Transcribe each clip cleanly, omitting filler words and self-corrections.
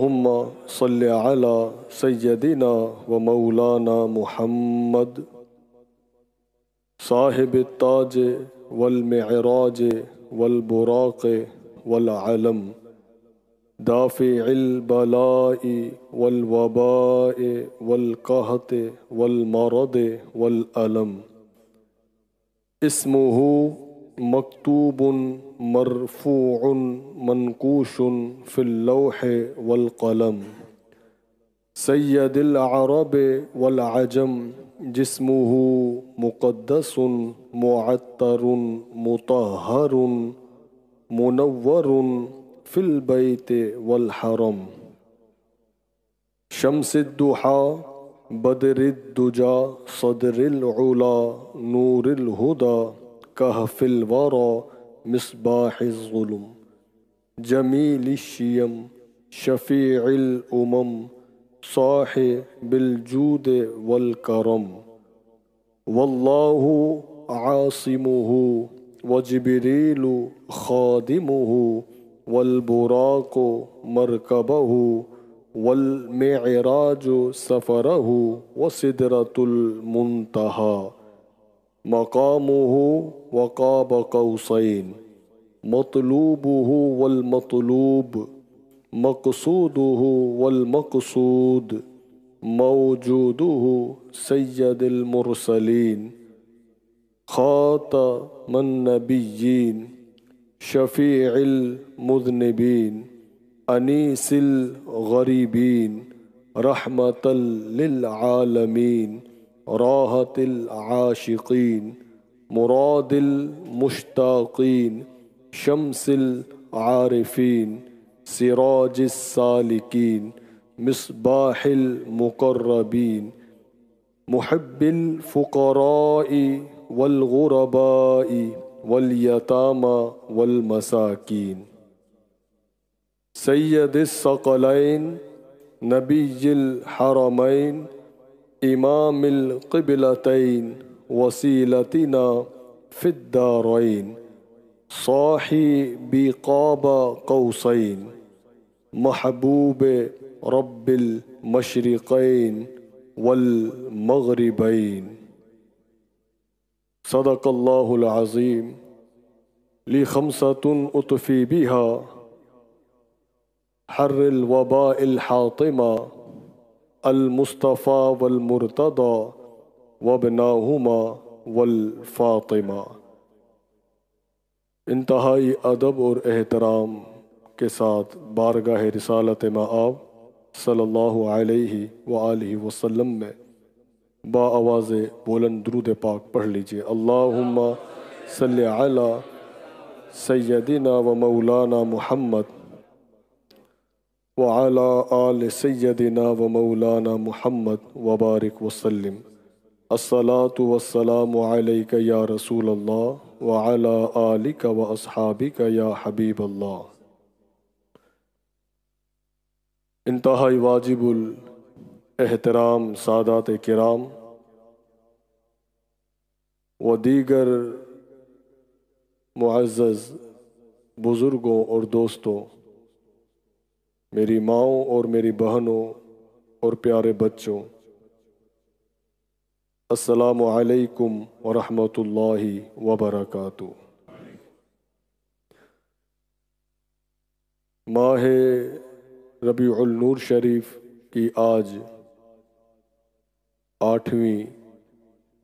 اللهم صل على سيدنا ومولانا محمد صاحب التاج والمعراج والبراق والعلم دافع البلاء والوباء والقحط والمرض والألم اسمه مكتوب مرفوع منقوش في اللوح والقلم سيد العرب والعجم جسمه مقدس معطر مطهر منور في البيت والحرم شمس الضحى بدر الدجى صدر العلا نور الهدى كهف الورى مصباح الظلم جميل الشيم شفيع الأمم صاحب الجود والكرم والله عاصمه وجبريل خادمه والبراق مركبه والمعراج سفره وسدرة المنتهى مقامه وقاب قوسين مطلوبه والمطلوب مقصوده والمقصود موجوده سيد المرسلين خاتم النبيين شفيع المذنبين أنيس الغريبين رحمة للعالمين راحة العاشقين مراد المشتاقين شمس العارفين سراج السالكين مصباح المقربين محب الفقراء والغرباء واليتامى والمساكين سيد الثقلين نبي الحرمين إمام القبلتين وسيلتنا في الدارين صاحب قاب قوسين محبوب رب المشرقين والمغربين صدق الله العظيم لي خمسة أطفي بها حر الوباء الحاطمة المصطفى والمرتضى وابناهما والفاطمہ انتہائی ادب اور احترام کے ساتھ بارگاہ رسالت مآب صلی اللہ علیہ وآلہ وسلم میں با آواز بلند درود پاک پڑھ لیجئے اللہم صلی علی سیدنا و مولانا محمد وعلى آل سيدنا ومولانا محمد وبارك وسلم الصلاة والسلام عليك يا رسول الله وعلى آلك وأصحابك يا حبيب الله انتہائی واجب الاحترام سادات کرام و دیگر معزز بزرگوں اور دوستوں میری ماؤں اور میری بہنوں اور پیارے بچوں السلام علیکم ورحمۃ اللہ وبرکاتہ ماہ ربیع النور شریف کی آج 8ویں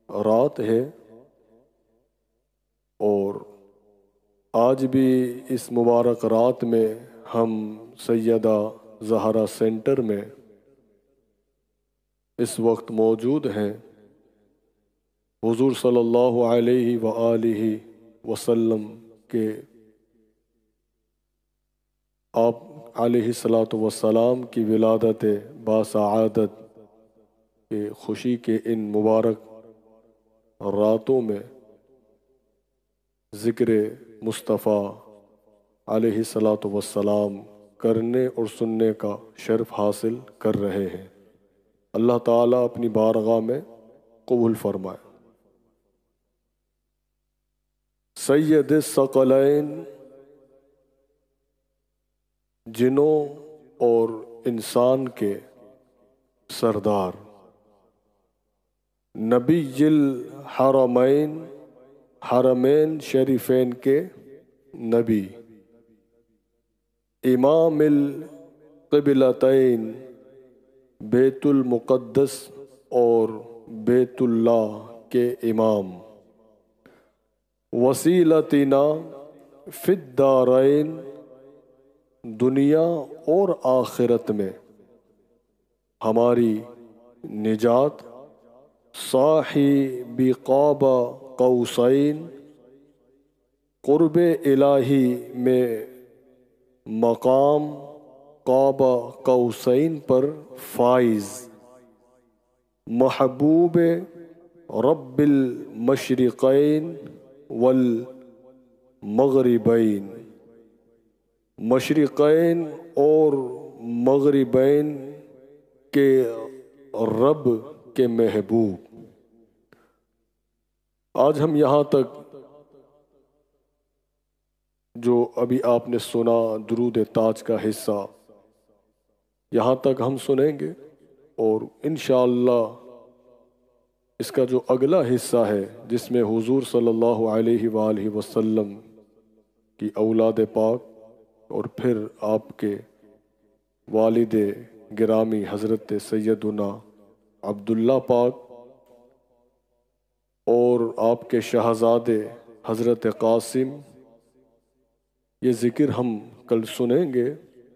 رات ہے اور آج بھی اس مبارک رات میں ہم سیدہ زہرا سینٹر میں اس وقت موجود ہیں حضور صلی اللہ علیہ وآلہ وسلم کے آپ علیہ السلام کی ولادت باسعادت کے خوشی کے ان مبارک راتوں میں ذکر مصطفیٰ علیہ السلام کرنے اور سننے کا شرف حاصل کر رہے ہیں اللہ تعالیٰ اپنی بارگاہ میں قبول فرمائے سید الثقلین جنوں اور انسان کے سردار، نبی الحرمین، حرمین شریفین کے نبی، امام القبلتین، بیت المقدس اور بیت اللہ کے امام، وسیلتنا فی الدارین، دنیا اور آخرت میں ہماری نجات، صاحب قاب قوسین، قرب الہی میں مقام قاب قوسین پر فائز، محبوب رب المشرقین والمغربین، مشرقین اور مغربین کے رب کے محبوب۔ آج ہم یہاں تک جو ابھی آپ نے سنا درود تاج کا حصہ، یہاں تک ہم سنیں گے، اور انشاءاللہ اس کا جو اگلا حصہ ہے جس میں حضور صلی اللہ علیہ وآلہ وسلم کی اولاد پاک اور پھر آپ کے والد گرامی حضرت سیدنا عبداللہ پاک اور آپ کے شہزادے حضرت قاسم، یہ ذکر ہم کل سنیں گے،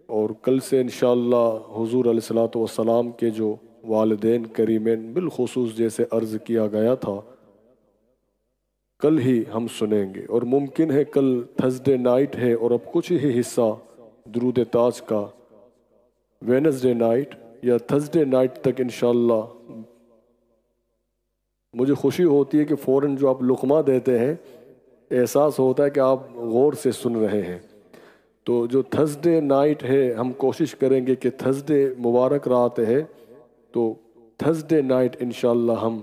اور کل سے انشاءاللہ حضور علیہ الصلوۃ والسلام کے جو والدین کریمین بالخصوص جیسے عرض کیا گیا تھا کل ہی ہم سنیں گے، اور ممکن ہے کل تھرسڈے نائٹ ہے اور اب کچھ ہی حصہ درود تاج کا وینسڈے نائٹ یا تھرسڈے نائٹ تک انشاءاللہ۔ مجھے خوشی ہوتی ہے کہ فوراً جو آپ لقمہ دیتے ہیں احساس ہوتا ہے کہ آپ غور سے سن رہے ہیں، تو جو تھرسڈے نائٹ ہے ہم کوشش کریں گے کہ تھرسڈے مبارک رات ہے تو تھرسڈے نائٹ انشاءاللہ ہم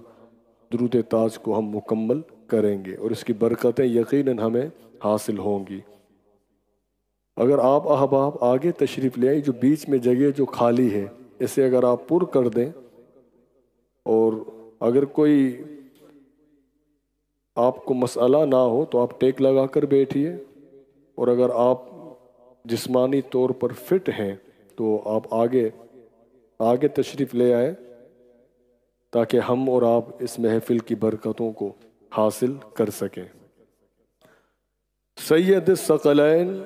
درود تاج کو ہم مکمل کریں گے، اور اس کی برکتیں یقیناً ہمیں حاصل ہوں گی۔ اگر آپ احباب آگے تشریف لے آئیں، جو بیچ میں جگہ جو خالی ہے اسے اگر آپ پر کر دیں، اور اگر کوئی آپ کو مسئلہ نہ ہو تو آپ ٹیک لگا کر بیٹھیے، اور اگر آپ جسمانی طور پر فٹ ہیں تو آپ آگے تشریف لے آئیں تاکہ ہم اور آپ اس محفل کی برکتوں کو حاصل کر سکیں۔ سید الثقلین،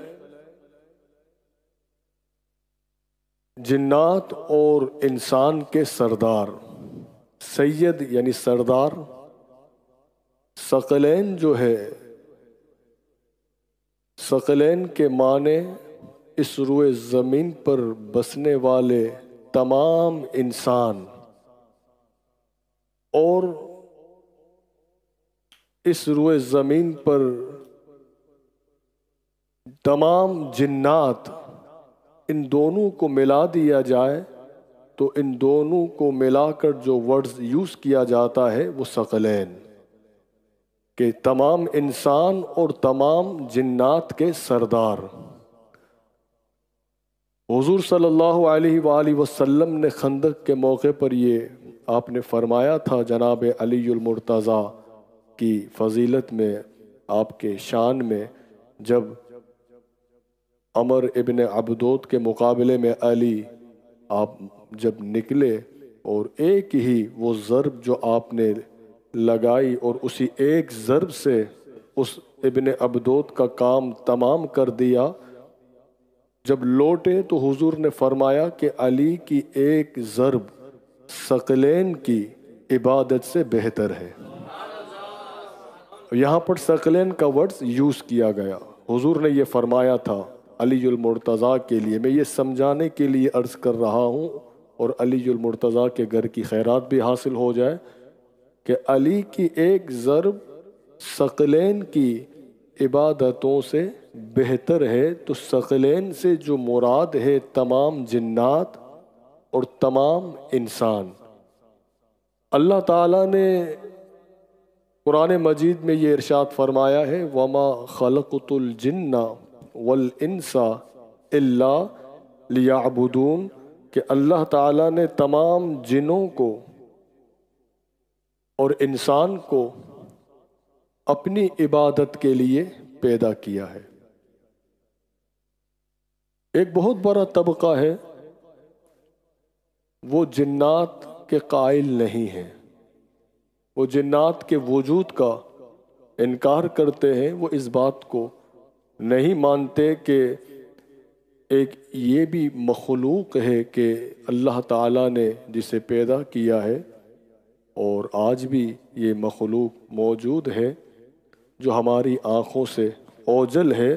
جنات اور انسان کے سردار، سید یعنی سردار، ثقلین جو ہے، ثقلین کے معنی اس روئے زمین پر بسنے والے تمام انسان اور اس روئے زمین پر تمام جنات، ان دونوں کو ملا دیا جائے تو ان دونوں کو ملا کر جو ورڈز یوز کیا جاتا ہے وہ ثقلین، کہ تمام انسان اور تمام جنات کے سردار۔ حضور صلی اللہ علیہ وآلہ وسلم نے خندق کے موقع پر یہ آپ نے فرمایا تھا، جناب علی المرتضیٰ کی فضیلت میں، آپ کے شان میں، جب عمر ابن عبدود کے مقابلے میں علی آپ جب نکلے اور ایک ہی وہ ضرب جو آپ نے لگائی اور اسی ایک ضرب سے اس ابن عبدود کا کام تمام کر دیا، جب لوٹے تو حضور نے فرمایا کہ علی کی ایک ضرب ثقلین کی عبادت سے بہتر ہے۔ یہاں پر ثقلین کا ورڈز یوز کیا گیا، حضور نے یہ فرمایا تھا علی المرتضیٰ کے لیے۔ میں یہ سمجھانے کے لیے عرض کر رہا ہوں اور علی المرتضیٰ کے گھر کی خیرات بھی حاصل ہو جائے کہ علی کی ایک ضرب ثقلین کی عبادتوں سے بہتر ہے۔ تو ثقلین سے جو مراد ہے تمام جنات اور تمام انسان۔ اللہ تعالیٰ نے قرآن مجید میں یہ ارشاد فرمایا ہے وَمَا خَلَقْتُ الْجِنَّ وَالْإِنسَ إِلَّا لِيَعْبُدُونَ، کہ اللہ تعالیٰ نے تمام جنوں کو اور انسان کو اپنی عبادت کے لیے پیدا کیا ہے۔ ایک بہت بڑا طبقہ ہے وہ جنات کے قائل نہیں ہیں، وہ جنات کے وجود کا انکار کرتے ہیں، وہ اس بات کو نہیں مانتے کہ ایک یہ بھی مخلوق ہے کہ اللہ تعالیٰ نے جسے پیدا کیا ہے، اور آج بھی یہ مخلوق موجود ہے جو ہماری آنکھوں سے اوجھل ہے،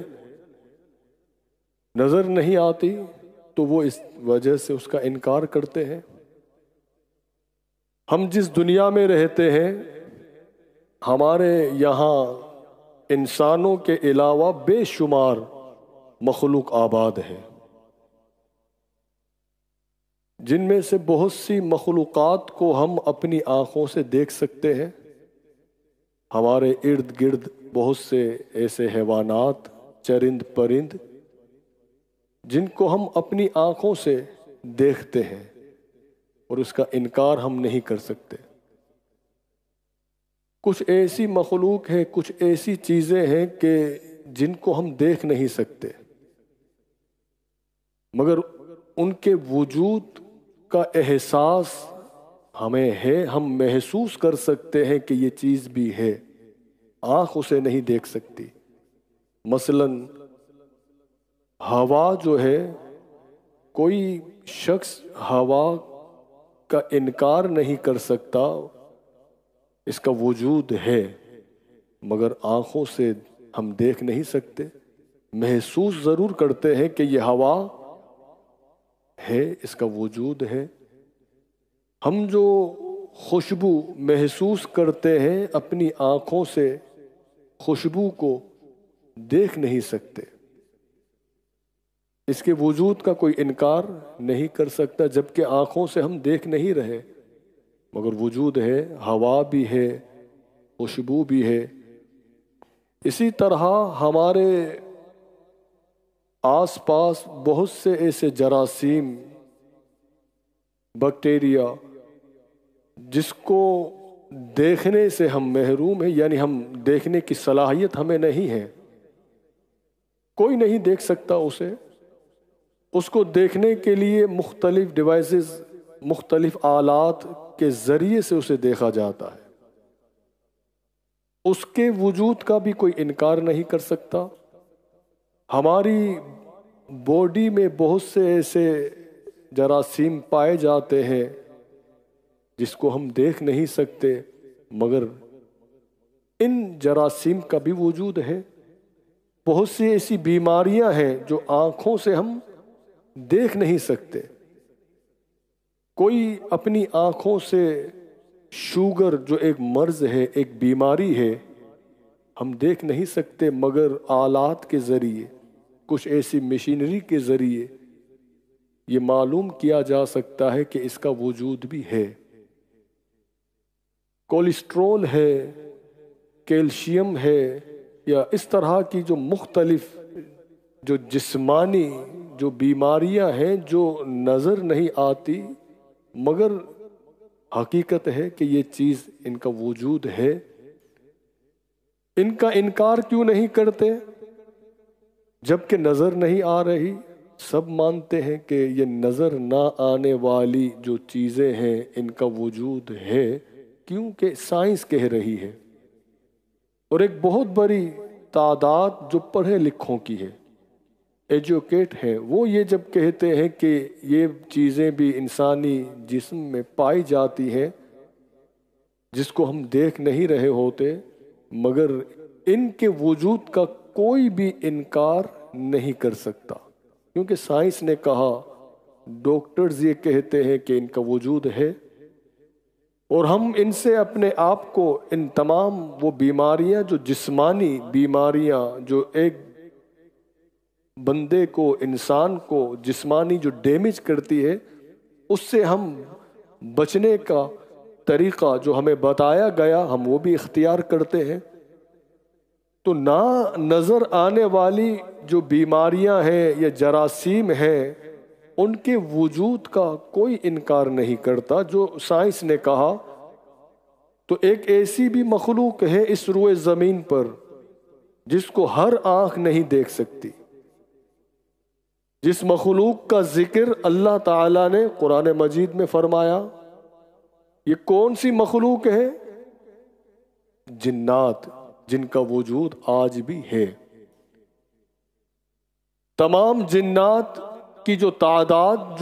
نظر نہیں آتی، تو وہ اس وجہ سے اس کا انکار کرتے ہیں۔ ہم جس دنیا میں رہتے ہیں، ہمارے یہاں انسانوں کے علاوہ بے شمار مخلوق آباد ہے، جن میں سے بہت سی مخلوقات کو ہم اپنی آنکھوں سے دیکھ سکتے ہیں۔ ہمارے ارد گرد بہت سے ایسے حیوانات، چرند پرند، جن کو ہم اپنی آنکھوں سے دیکھتے ہیں اور اس کا انکار ہم نہیں کر سکتے۔ کچھ ایسی مخلوق ہے، کچھ ایسی چیزیں ہیں کہ جن کو ہم دیکھ نہیں سکتے، مگر ان کے وجود کا احساس ہمیں ہے، ہم محسوس کر سکتے ہیں کہ یہ چیز بھی ہے، آنکھ اسے نہیں دیکھ سکتی۔ مثلاً ہوا جو ہے، کوئی شخص ہوا کا انکار نہیں کر سکتا، اس کا وجود ہے، مگر آنکھوں سے ہم دیکھ نہیں سکتے، محسوس ضرور کرتے ہیں کہ یہ ہوا ہے، اس کا وجود ہے۔ ہم جو خوشبو محسوس کرتے ہیں اپنی آنکھوں سے، خوشبو کو دیکھ نہیں سکتے، اس کے وجود کا کوئی انکار نہیں کر سکتا، جبکہ آنکھوں سے ہم دیکھ نہیں رہے، مگر وجود ہے، ہوا بھی ہے، خوشبو بھی ہے۔ اسی طرح ہمارے آس پاس بہت سے ایسے جراثیم، بیکٹیریا، جس کو دیکھنے سے ہم محروم ہیں، یعنی ہم دیکھنے کی صلاحیت ہمیں نہیں ہے، کوئی نہیں دیکھ سکتا اسے۔ اس کو دیکھنے کے لیے مختلف ڈیوائسز، مختلف آلات کے ذریعے سے اسے دیکھا جاتا ہے، اس کے وجود کا بھی کوئی انکار نہیں کر سکتا۔ ہماری باڈی میں بہت سے ایسے جراثیم پائے جاتے ہیں جس کو ہم دیکھ نہیں سکتے، مگر ان جراثیم کا بھی وجود ہے۔ بہت سی ایسی بیماریاں ہیں جو آنکھوں سے ہم دیکھ نہیں سکتے۔ کوئی اپنی آنکھوں سے شوگر جو ایک مرض ہے، ایک بیماری ہے، ہم دیکھ نہیں سکتے، مگر آلات کے ذریعے، کچھ ایسی مشینری کے ذریعے یہ معلوم کیا جا سکتا ہے کہ اس کا وجود بھی ہے۔ کولیسٹرول ہے، کیلشیم ہے، یا اس طرح کی جو مختلف جو جسمانی جو بیماریاں ہیں جو نظر نہیں آتی، مگر حقیقت ہے کہ یہ چیز ان کا وجود ہے، ان کا انکار کیوں نہیں کرتے؟ جبکہ نظر نہیں آ رہی، سب مانتے ہیں کہ یہ نظر نہ آنے والی جو چیزیں ہیں ان کا وجود ہے، کیونکہ سائنس کہہ رہی ہے۔ اور ایک بہت بڑی تعداد جو پڑھے لکھوں کی ہے، ایجوکیٹ ہے، وہ یہ جب کہتے ہیں کہ یہ چیزیں بھی انسانی جسم میں پائی جاتی ہیں جس کو ہم دیکھ نہیں رہے ہوتے، مگر ان کے وجود کا کوئی بھی انکار نہیں کر سکتا، کیونکہ سائنس نے کہا، ڈاکٹرز یہ کہتے ہیں کہ ان کا وجود ہے، اور ہم ان سے اپنے آپ کو، ان تمام وہ بیماریاں جو جسمانی بیماریاں جو ایک بندے کو، انسان کو جسمانی جو ڈیمیج کرتی ہے، اس سے ہم بچنے کا طریقہ جو ہمیں بتایا گیا ہم وہ بھی اختیار کرتے ہیں۔ تو نہ نظر آنے والی جو بیماریاں ہیں یا جراثیم ہیں، ان کے وجود کا کوئی انکار نہیں کرتا۔ جو سائنس نے کہا تو ایک ایسی بھی مخلوق ہے اس روئے زمین پر جس کو ہر آنکھ نہیں دیکھ سکتی، جس مخلوق کا ذکر اللہ تعالیٰ نے قرآن مجید میں فرمایا۔ یہ کون سی مخلوق ہے؟ جنات، جن کا وجود آج بھی ہے۔ تمام جنات کی جو تعداد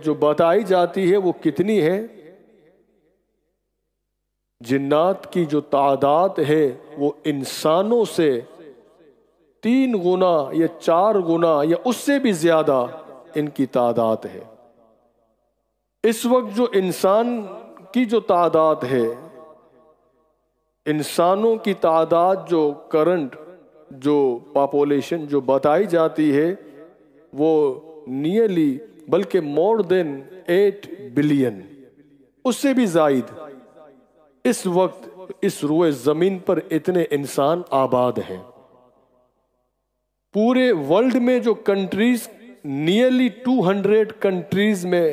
جو بتائی جاتی ہے وہ کتنی ہے؟ جنات کی جو تعداد ہے وہ انسانوں سے 3 گنا یا 4 گنا یا اس سے بھی زیادہ ان کی تعداد ہے۔ اس وقت جو انسان کی جو تعداد ہے، انسانوں کی تعداد جو کرنٹ جو پاپولیشن جو بتائی جاتی ہے وہ نیئرلی بلکہ مور دین 8 بلین، اس سے بھی زائد اس وقت اس روئے زمین پر اتنے انسان آباد ہیں۔ پورے ورلڈ میں جو کنٹریز نیئرلی 200 کنٹریز میں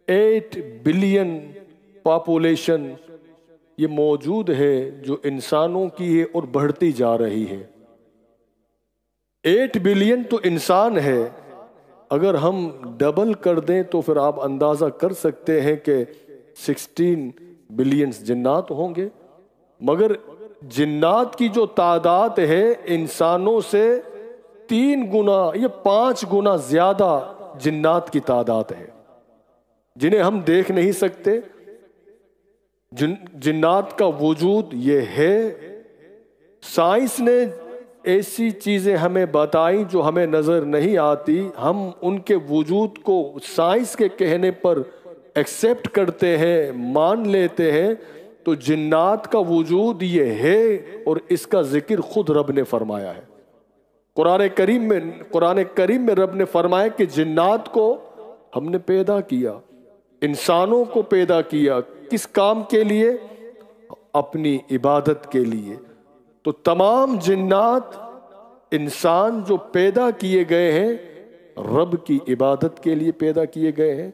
8 بلین پاپولیشن یہ موجود ہے جو انسانوں کی ہے اور بڑھتی جا رہی ہے۔ 8 بلین تو انسان ہے، اگر ہم ڈبل کر دیں تو پھر آپ اندازہ کر سکتے ہیں کہ 16 بلینز جنات ہوں گے۔ مگر جنات کی جو تعداد ہے انسانوں سے 3 گنا یا 5 گنا زیادہ جنات کی تعداد ہے، جنہیں ہم دیکھ نہیں سکتے۔ جنات کا وجود یہ ہے۔ سائنس نے ایسی چیزیں ہمیں بتائیں جو ہمیں نظر نہیں آتی، ہم ان کے وجود کو سائنس کے کہنے پر ایکسیپٹ کرتے ہیں، مان لیتے ہیں۔ تو جنات کا وجود یہ ہے اور اس کا ذکر خود رب نے فرمایا ہے۔ قرآن کریم میں رب نے فرمایا کہ جنات کو ہم نے پیدا کیا، انسانوں کو پیدا کیا، کس کام کے لیے؟ اپنی عبادت کے لیے۔ تو تمام جنات انسان جو پیدا کیے گئے ہیں رب کی عبادت کے لیے پیدا کیے گئے ہیں۔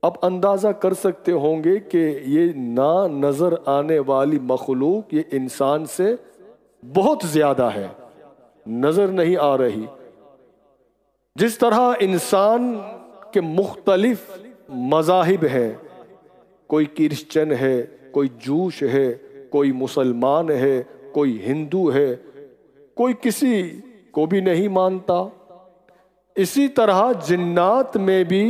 اب اندازہ کر سکتے ہوں گے کہ یہ نہ نظر آنے والی مخلوق یہ انسان سے بہت زیادہ ہے، نظر نہیں آ رہی۔ جس طرح انسان کے مختلف مذاہب ہیں، کوئی کرسچن ہے، کوئی جوش ہے، کوئی مسلمان ہے، کوئی ہندو ہے، کوئی کسی کو بھی نہیں مانتا، اسی طرح جنات میں بھی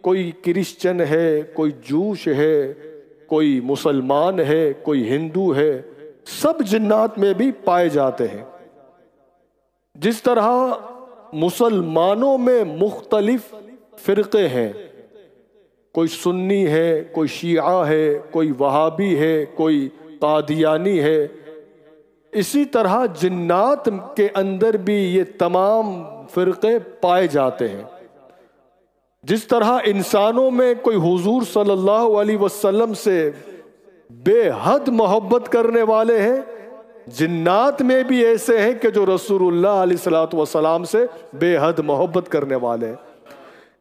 کوئی کرسچن ہے، کوئی جوش ہے، کوئی مسلمان ہے، کوئی ہندو ہے، سب جنات میں بھی پائے جاتے ہیں۔ جس طرح مسلمانوں میں مختلف فرقے ہیں، کوئی سنی ہے، کوئی شیعہ ہے، کوئی وہابی ہے، کوئی قادیانی ہے، اسی طرح جنات کے اندر بھی یہ تمام فرقے پائے جاتے ہیں۔ جس طرح انسانوں میں کوئی حضور صلی اللہ علیہ وسلم سے بے حد محبت کرنے والے ہیں، جنات میں بھی ایسے ہیں کہ جو رسول اللہ علیہ السلام سے بے حد محبت کرنے والے ہیں۔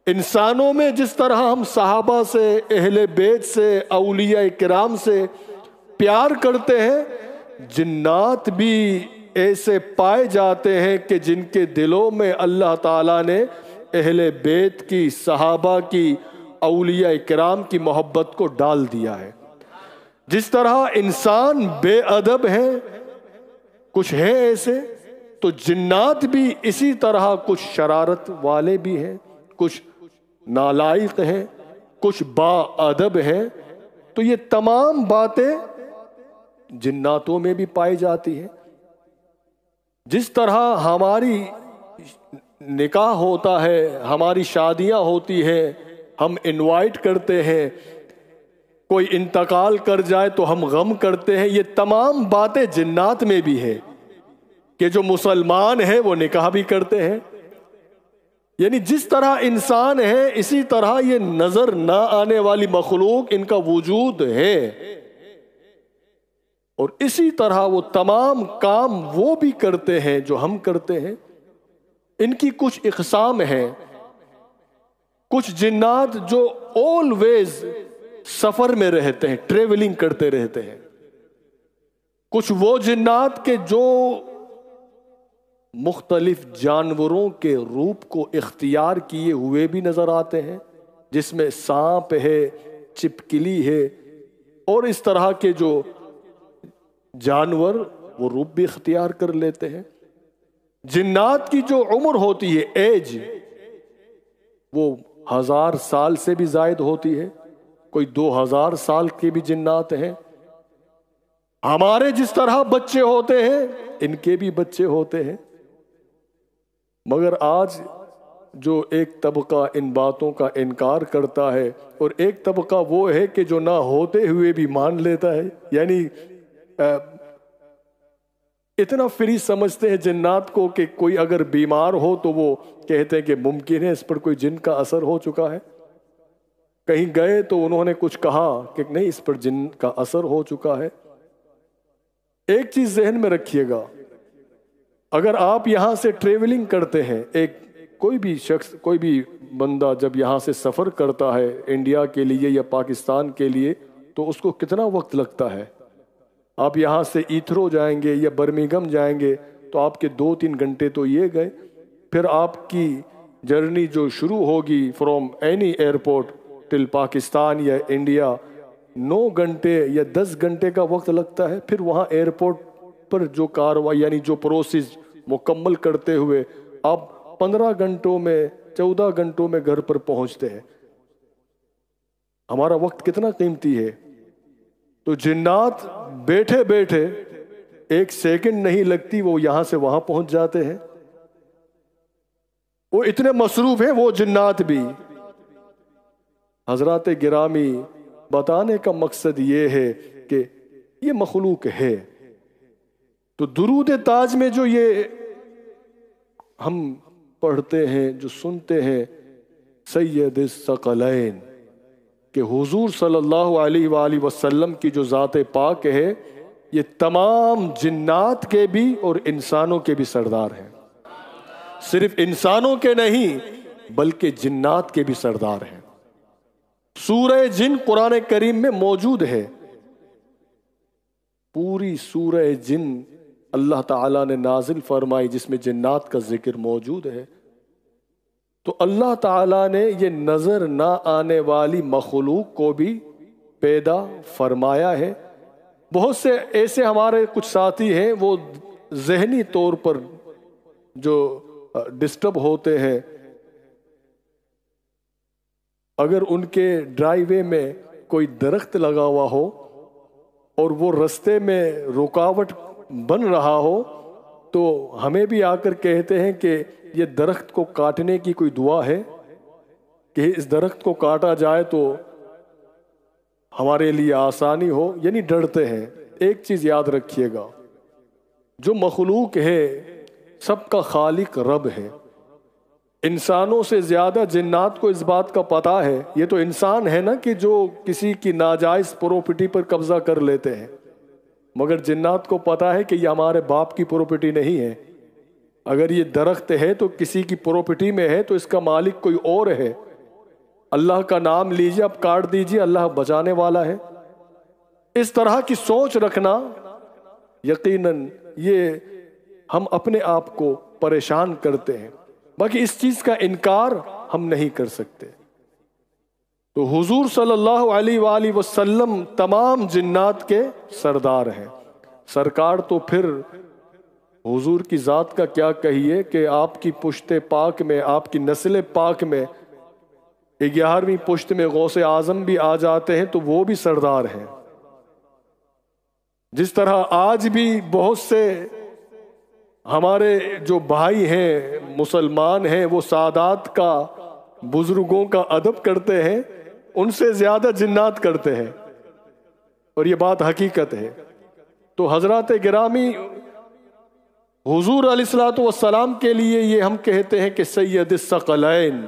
انسانوں میں جس طرح ہم صحابہ سے، اہل بیت سے، اولیاء کرام سے پیار کرتے ہیں، جنات بھی ایسے پائے جاتے ہیں کہ جن کے دلوں میں اللہ تعالیٰ نے اہل بیت کی، صحابہ کی، اولیاء کرام کی محبت کو ڈال دیا ہے۔ جس طرح انسان بے ادب ہیں، کچھ ہیں ایسے، تو جنات بھی اسی طرح کچھ شرارت والے بھی ہیں، کچھ نالائق ہیں، کچھ با ادب ہیں۔ تو یہ تمام باتیں جناتوں میں بھی پائی جاتی ہیں۔ جس طرح ہماری نکاح ہوتا ہے، ہماری شادیاں ہوتی ہیں، ہم انوائٹ کرتے ہیں، کوئی انتقال کر جائے تو ہم غم کرتے ہیں، یہ تمام باتیں جنات میں بھی ہے کہ جو مسلمان ہیں وہ نکاح بھی کرتے ہیں۔ یعنی جس طرح انسان ہے اسی طرح یہ نظر نہ آنے والی مخلوق ان کا وجود ہے، اور اسی طرح وہ تمام کام وہ بھی کرتے ہیں جو ہم کرتے ہیں۔ ان کی کچھ اقسام ہیں۔ کچھ جنات جو آلویز سفر میں رہتے ہیں، ٹریولنگ کرتے رہتے ہیں، کچھ وہ جنات کے جو مختلف جانوروں کے روپ کو اختیار کیے ہوئے بھی نظر آتے ہیں، جس میں سانپ ہے، چپکلی ہے، اور اس طرح کے جو جانور وہ روپ بھی اختیار کر لیتے ہیں۔ جنات کی جو عمر ہوتی ہے، ایج، وہ 1000 سال سے بھی زائد ہوتی ہے، کوئی 2000 سال کے بھی جنات ہیں۔ ہمارے جس طرح بچے ہوتے ہیں ان کے بھی بچے ہوتے ہیں، مگر آج جو ایک طبقہ ان باتوں کا انکار کرتا ہے اور ایک طبقہ وہ ہے کہ جو نہ ہوتے ہوئے بھی مان لیتا ہے، یعنی اتنا فری سمجھتے ہیں جنات کو کہ کوئی اگر بیمار ہو تو وہ کہتے ہیں کہ ممکن ہے اس پر کوئی جن کا اثر ہو چکا ہے، کہیں گئے تو انہوں نے کچھ کہا کہ نہیں اس پر جن کا اثر ہو چکا ہے۔ ایک چیز ذہن میں رکھیے گا، اگر آپ یہاں سے ٹریولنگ کرتے ہیں، کوئی بھی شخص، کوئی بھی بندہ جب یہاں سے سفر کرتا ہے انڈیا کے لیے یا پاکستان کے لیے، تو اس کو کتنا وقت لگتا ہے؟ آپ یہاں سے ایتھرو جائیں گے یا برمنگھم جائیں گے تو آپ کے 2-3 گھنٹے تو یہ گئے، پھر آپ کی جرنی جو شروع ہوگی فرام اینی ایئرپورٹ ٹل پاکستان یا انڈیا، 9 گھنٹے یا 10 گھنٹے کا وقت لگتا ہے۔ پھر وہاں ایئرپورٹ پر جو کاروائی یعنی جو پروسیس مکمل کرتے ہوئے آپ 15 گھنٹوں میں 14 گھنٹوں میں گھر پر پہنچتے ہیں۔ ہمارا وقت کتنا قیمتی ہے۔ تو جنات بیٹھے بیٹھے 1 سیکنڈ نہیں لگتی وہ یہاں سے وہاں پہنچ جاتے ہیں، وہ اتنے مصروف ہیں وہ جنات بھی۔ حضرات گرامی، بتانے کا مقصد یہ ہے کہ یہ مخلوق ہے۔ تو درود تاج میں جو یہ ہم پڑھتے ہیں، جو سنتے ہیں، سید الثقلین، کہ حضور صلی اللہ علیہ وآلہ وسلم کی جو ذات پاک ہے یہ تمام جنات کے بھی اور انسانوں کے بھی سردار ہیں، صرف انسانوں کے نہیں بلکہ جنات کے بھی سردار ہیں۔ سورہ جن قرآن کریم میں موجود ہے، پوری سورہ جن اللہ تعالیٰ نے نازل فرمائی جس میں جنات کا ذکر موجود ہے۔ تو اللہ تعالیٰ نے یہ نظر نہ آنے والی مخلوق کو بھی پیدا فرمایا ہے۔ بہت سے ایسے ہمارے کچھ ساتھی ہیں وہ ذہنی طور پر جو ڈسٹرب ہوتے ہیں، اگر ان کے ڈرائی وے میں کوئی درخت لگا ہوا ہو اور وہ رستے میں رکاوٹ بن رہا ہو تو ہمیں بھی آ کر کہتے ہیں کہ یہ درخت کو کاٹنے کی کوئی دعا ہے کہ اس درخت کو کاٹا جائے تو ہمارے لیے آسانی ہو، یعنی ڈرتے ہیں۔ ایک چیز یاد رکھیے گا، جو مخلوق ہے سب کا خالق رب ہے۔ انسانوں سے زیادہ جنات کو اس بات کا پتہ ہے، یہ تو انسان ہے نا کہ جو کسی کی ناجائز پراپرٹی پر قبضہ کر لیتے ہیں، مگر جنات کو پتہ ہے کہ یہ ہمارے باپ کی پراپرٹی نہیں ہے۔ اگر یہ درخت ہے تو کسی کی پراپرٹی میں ہے تو اس کا مالک کوئی اور ہے۔ اللہ کا نام لیجئے، اب کاٹ دیجئے، اللہ بچانے والا ہے۔ اس طرح کی سوچ رکھنا، یقیناً یہ ہم اپنے آپ کو پریشان کرتے ہیں، باقی اس چیز کا انکار ہم نہیں کر سکتے۔ تو حضور صلی اللہ علیہ وآلہ وسلم تمام جنات کے سردار ہیں۔ سرکار تو پھر حضور کی ذات کا کیا کہیے کہ آپ کی پشت پاک میں، آپ کی نسل پاک میں 11ویں پشت میں غوث اعظم بھی آ جاتے ہیں تو وہ بھی سردار ہیں۔ جس طرح آج بھی بہت سے ہمارے جو بھائی ہیں مسلمان ہیں وہ سادات کا، بزرگوں کا ادب کرتے ہیں، ان سے زیادہ جنات کرتے ہیں، اور یہ بات حقیقت ہے۔ تو حضرات گرامی، حضور علیہ السلام کے لیے یہ ہم کہتے ہیں کہ سید الثقلین،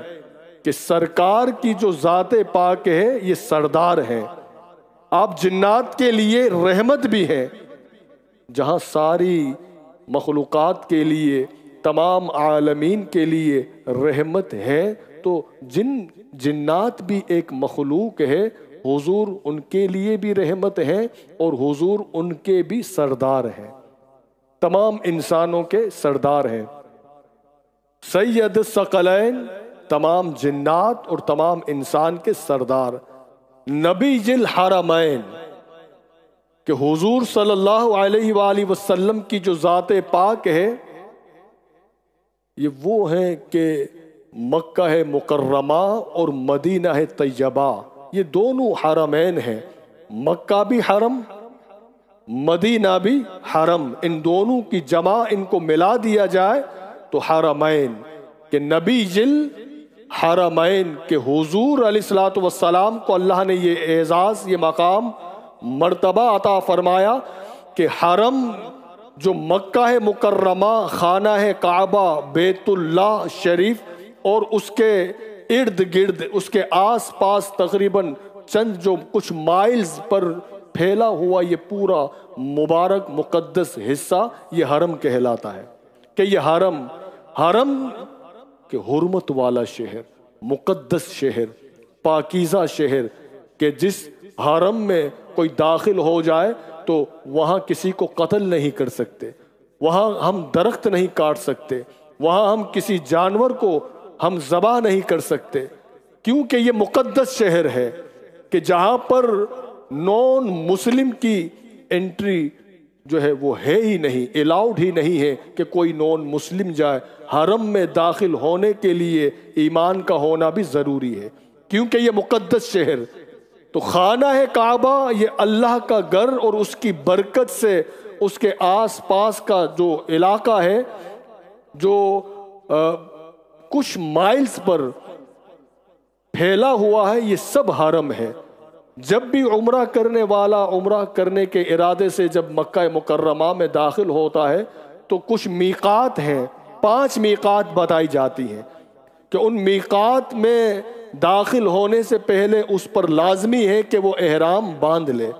کہ سرکار کی جو ذات پاک ہے یہ سردار ہے۔ آپ جنات کے لیے رحمت بھی ہیں، جہاں ساری مخلوقات کے لیے، تمام عالمین کے لیے رحمت ہے، تو جنات بھی ایک مخلوق ہے، حضور ان کے لیے بھی رحمت ہے اور حضور ان کے بھی سردار ہیں، تمام انسانوں کے سردار ہیں۔ سید الثقلین، تمام جنات اور تمام انسان کے سردار۔ نبی الحرمین، کہ حضور صلی اللہ علیہ وآلہ وسلم کی جو ذات پاک ہے یہ وہ ہے کہ مکہ ہے مکرمہ اور مدینہ ہے طیبہ، یہ دونوں حرمین ہیں، مکہ بھی حرم مدینہ بھی حرم، ان دونوں کی جمع ان کو ملا دیا جائے تو حرمین، کہ نبی حرمین، کہ حضور علیہ الصلوۃ والسلام کو اللہ نے یہ اعزاز، یہ مقام، مرتبہ عطا فرمایا کہ حرم جو مکہ ہے مکرمہ، خانہ ہے کعبہ، بیت اللہ شریف اور اس کے ارد گرد، اس کے آس پاس تقریباً چند جو کچھ مائلز پر پھیلا ہوا یہ پورا مبارک مقدس حصہ یہ حرم کہلاتا ہے، کہ یہ حرم کہ حرمت والا شہر، مقدس شہر، پاکیزہ شہر، کہ جس حرم میں کوئی داخل ہو جائے تو وہاں کسی کو قتل نہیں کر سکتے، وہاں ہم درخت نہیں کاٹ سکتے، وہاں ہم کسی جانور کو ہم ذبح نہیں کر سکتے، کیونکہ یہ مقدس شہر ہے کہ جہاں پر نون مسلم کی انٹری جو ہے وہ ہے ہی نہیں، الاؤڈ ہی نہیں ہے کہ کوئی نون مسلم جائے۔ حرم میں داخل ہونے کے لیے ایمان کا ہونا بھی ضروری ہے، کیونکہ یہ مقدس شہر، تو خانہ ہے کعبہ یہ اللہ کا گھر اور اس کی برکت سے اس کے آس پاس کا جو علاقہ ہے جو کچھ مائلز پر پھیلا ہوا ہے یہ سب حرم ہے۔ جب بھی عمرہ کرنے والا عمرہ کرنے کے ارادے سے جب مکہ مکرمہ میں داخل ہوتا ہے تو کچھ میقات ہیں، 5 میقات بتائی جاتی ہیں کہ ان میقات میں داخل ہونے سے پہلے اس پر لازمی ہے کہ وہ احرام باندھ لے۔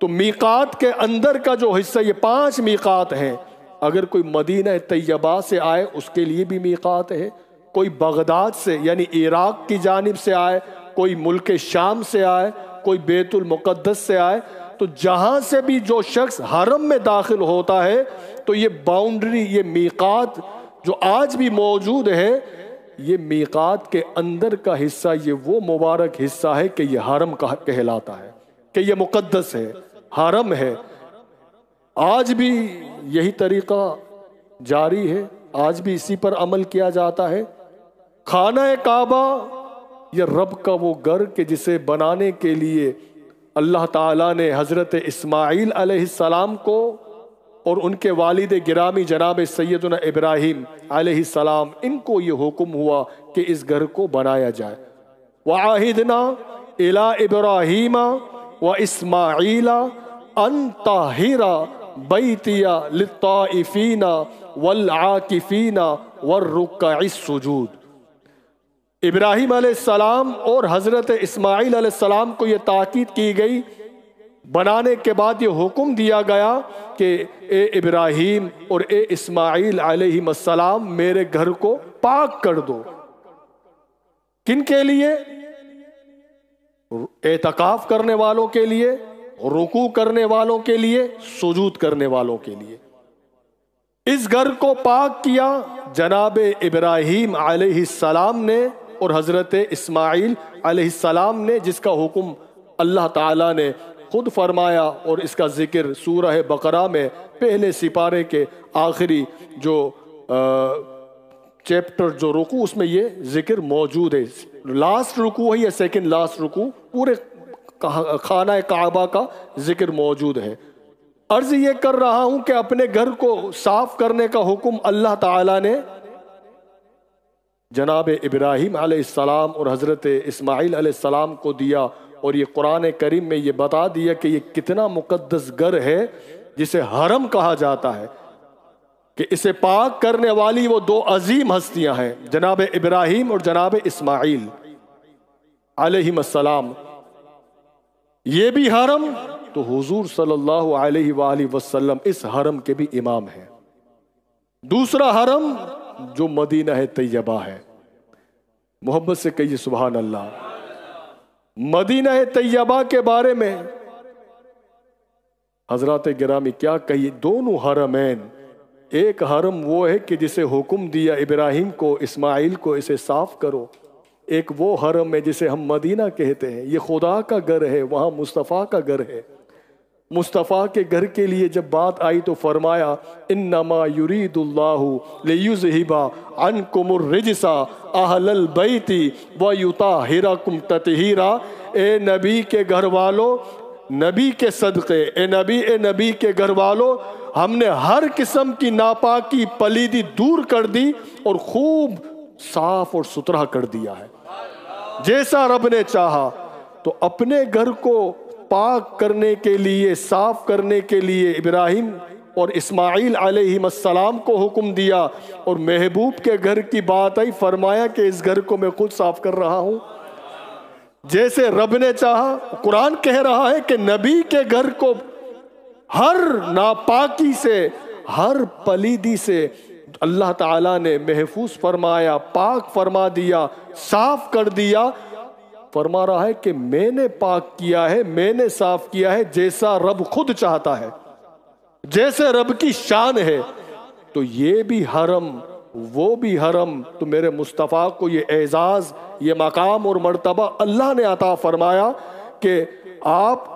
تو میقات کے اندر کا جو حصہ یہ 5 میقات ہیں، اگر کوئی مدینہ طیبہ سے آئے اس کے لیے بھی میقات ہے، کوئی بغداد سے یعنی عراق کی جانب سے آئے، کوئی ملک شام سے آئے، کوئی بیت المقدس سے آئے، تو جہاں سے بھی جو شخص حرم میں داخل ہوتا ہے تو یہ باؤنڈری، یہ میقات جو آج بھی موجود ہے، یہ میقات کے اندر کا حصہ یہ وہ مبارک حصہ ہے کہ یہ حرم کہلاتا ہے، کہ یہ مقدس ہے، حرم ہے۔ آج بھی یہی طریقہ جاری ہے، آج بھی اسی پر عمل کیا جاتا ہے۔ خانہ کعبہ یہ رب کا وہ گھر کہ جسے بنانے کے لیے اللہ تعالیٰ نے حضرت اسماعیل علیہ السلام کو اور ان کے والد گرامی جناب سیدنا ابراہیم علیہ السلام، ان کو یہ حکم ہوا کہ اس گھر کو بنایا جائے۔ وَعَاهِدْنَا إِلَىٰ إِبْرَاهِيمَ وَإِسْمَاعِيلَ أَن طَهِّرَ بَيْتِيَ لِلطَّائِفِينَ وَالْعَاكِفِينَ وَالرُّكَّعِ السُّجُودِ۔ ابراہیم علیہ السلام اور حضرت اسماعیل علیہ السلام کو یہ تاکید کی گئی، بنانے کے بعد یہ حکم دیا گیا کہ اے ابراہیم اور اے اسماعیل علیہ السلام میرے گھر کو پاک کر دو۔ کن کے لیے؟ اعتکاف کرنے والوں کے لیے، رکوع کرنے والوں کے لیے، سجود کرنے والوں کے لیے۔ اس گھر کو پاک کیا جناب ابراہیم علیہ السلام نے اور حضرت اسماعیل علیہ السلام نے، جس کا حکم اللہ تعالیٰ نے خود فرمایا، اور اس کا ذکر سورہ بقرہ میں پہلے سپارے کے آخری جو چیپٹر جو رکوع اس میں یہ ذکر موجود ہے۔ لاسٹ رکوع ہے یا سیکنڈ لاسٹ رکوع، پورے خانہ کعبہ کا ذکر موجود ہے۔ عرض یہ کر رہا ہوں کہ اپنے گھر کو صاف کرنے کا حکم اللہ تعالیٰ نے جناب ابراہیم علیہ السلام اور حضرت اسماعیل علیہ السلام کو دیا، اور یہ قرآن کریم میں یہ بتا دیا کہ یہ کتنا مقدس گھر ہے جسے حرم کہا جاتا ہے، کہ اسے پاک کرنے والی وہ 2 عظیم ہستیاں ہیں، جناب ابراہیم اور جناب اسماعیل علیہ السلام۔ یہ بھی حرم، تو حضور صلی اللہ علیہ وآلہ وسلم اس حرم کے بھی امام ہیں۔ دوسرا حرم جو مدینہ طیبہ ہے، محبت سے کہیے سبحان اللہ۔ مدینہ طیبہ کے بارے میں حضرات گرامی کیا کہیے، دونوں حرمین، ایک حرم وہ ہے کہ جسے حکم دیا ابراہیم کو اسماعیل کو اسے صاف کرو، ایک وہ حرم ہے جسے ہم مدینہ کہتے ہیں، یہ خدا کا گھر ہے، وہاں مصطفیٰ کا گھر ہے۔ مصطفیٰ کے گھر کے لیے جب بات آئی تو فرمایا انما یرید اللہ لیذہب عنکم الرجس اہل البیت ویطہرکم تطہیرا۔ اے نبی کے گھر والو، نبی کے صدقے، اے نبی کے گھر والو، ہم نے ہر قسم کی ناپاکی پلیدی دور کر دی اور خوب صاف اور ستھرا کر دیا ہے۔ جیسا رب نے چاہا تو اپنے گھر کو پاک کرنے کے لیے، صاف کرنے کے لیے ابراہیم اور اسماعیل علیہ السلام کو حکم دیا، اور محبوب کے گھر کی بات آئی، فرمایا کہ اس گھر کو میں خود صاف کر رہا ہوں جیسے رب نے چاہا۔ قرآن کہہ رہا ہے کہ نبی کے گھر کو ہر ناپاکی سے، ہر پلیدی سے اللہ تعالیٰ نے محفوظ فرمایا، پاک فرما دیا، صاف کر دیا۔ فرما رہا ہے کہ میں نے پاک کیا ہے، میں نے صاف کیا ہے جیسا رب خود چاہتا ہے، جیسے رب کی شان ہے۔ تو یہ بھی حرم، وہ بھی حرم، تو میرے مصطفیٰ کو یہ اعزاز، یہ مقام اور مرتبہ اللہ نے عطا فرمایا کہ آپ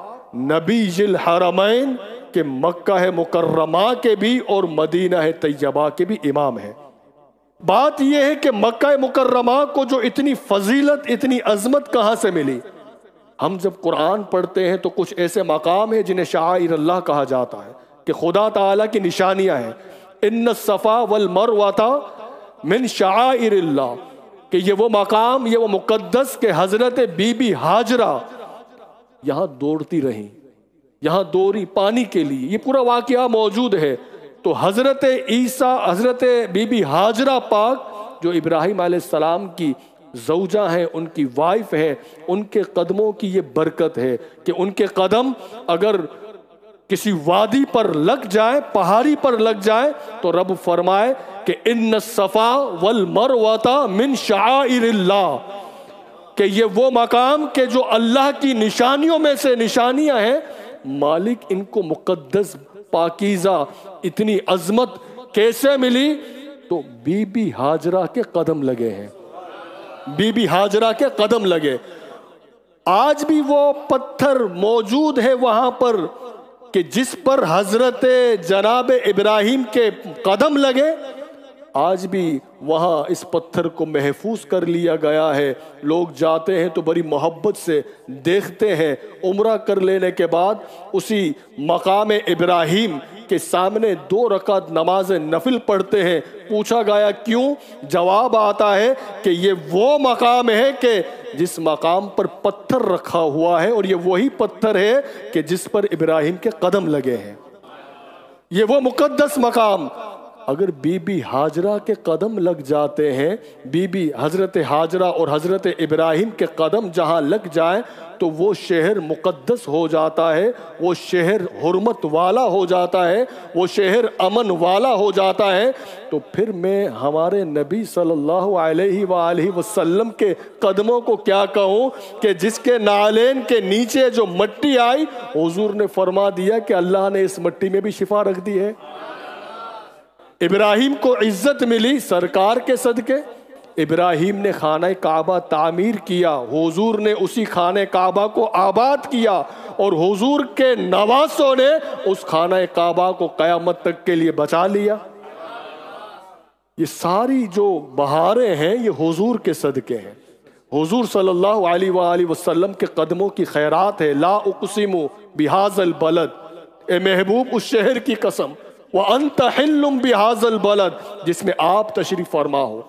نبی الحرمین کہ مکہ مکرمہ کے بھی اور مدینہ طیبہ کے بھی امام ہیں۔ بات یہ ہے کہ مکہ مکرمہ کو جو اتنی فضیلت، اتنی عظمت کہاں سے ملی؟ ہم جب قرآن پڑھتے ہیں تو کچھ ایسے مقام ہیں جنہیں شعائر اللہ کہا جاتا ہے، کہ خدا تعالیٰ کی نشانیاں ہیں۔ ان الصفا والمروۃ من شعائر اللہ، کہ یہ وہ مقام، یہ وہ مقدس کہ حضرت بی بی ہاجرہ یہاں دوڑتی رہیں، یہاں دوڑی پانی کے لیے، یہ پورا واقعہ موجود ہے۔ تو حضرت عیسیٰ، حضرت بی بی ہاجرہ پاک جو ابراہیم علیہ السلام کی زوجہ ہیں، ان کی وائف ہیں، ان کے قدموں کی یہ برکت ہے کہ ان کے قدم اگر کسی وادی پر لگ جائے، پہاڑی پر لگ جائے، تو رب فرمائے کہ ان الصفا والمروۃ من شعائر اللہ، کہ یہ وہ مقام کہ جو اللہ کی نشانیوں میں سے نشانیاں ہیں، مالک ان کو مقدس، پاکیزہ، اتنی عظمت کیسے ملی؟ تو بی بی ہاجرہ کے قدم لگے ہیں، بی بی ہاجرہ کے قدم لگے۔ آج بھی وہ پتھر موجود ہے وہاں پر کہ جس پر حضرت جناب ابراہیم کے قدم لگے، آج بھی وہاں اس پتھر کو محفوظ کر لیا گیا ہے۔ لوگ جاتے ہیں تو بڑی محبت سے دیکھتے ہیں۔ عمرہ کر لینے کے بعد اسی مقام ابراہیم کے سامنے 2 رکعت نماز نفل پڑھتے ہیں۔ پوچھا گیا کیوں؟ جواب آتا ہے کہ یہ وہ مقام ہے کہ جس مقام پر پتھر رکھا ہوا ہے، اور یہ وہی پتھر ہے کہ جس پر ابراہیم کے قدم لگے ہیں۔ یہ وہ مقدس مقام، اگر بی بی ہاجرہ کے قدم لگ جاتے ہیں، بی بی حضرت ہاجرہ اور حضرت ابراہیم کے قدم جہاں لگ جائیں تو وہ شہر مقدس ہو جاتا ہے، وہ شہر حرمت والا ہو جاتا ہے، وہ شہر امن والا ہو جاتا ہے۔ تو پھر میں ہمارے نبی صلی اللہ علیہ وآلہ وسلم کے قدموں کو کیا کہوں کہ جس کے نالین کے نیچے جو مٹی آئی، حضور نے فرما دیا کہ اللہ نے اس مٹی میں بھی شفا رکھ دی ہے۔ ابراہیم کو عزت ملی سرکار کے صدقے، ابراہیم نے خانہ کعبہ تعمیر کیا، حضور نے اسی خانہ کعبہ کو آباد کیا، اور حضور کے نواسوں نے اس خانہ کعبہ کو قیامت تک کے لیے بچا لیا۔ یہ ساری جو بہاریں ہیں یہ حضور کے صدقے ہیں، حضور صلی اللہ علیہ وآلہ وسلم کے قدموں کی خیرات ہے۔ لا اقسم بہذا البلد، اے محبوب اس شہر کی قسم، وَأَنْتَ حِلٌّ بِهَذَا الْبَلَدِ، جس میں آپ تشریف فرما ہو۔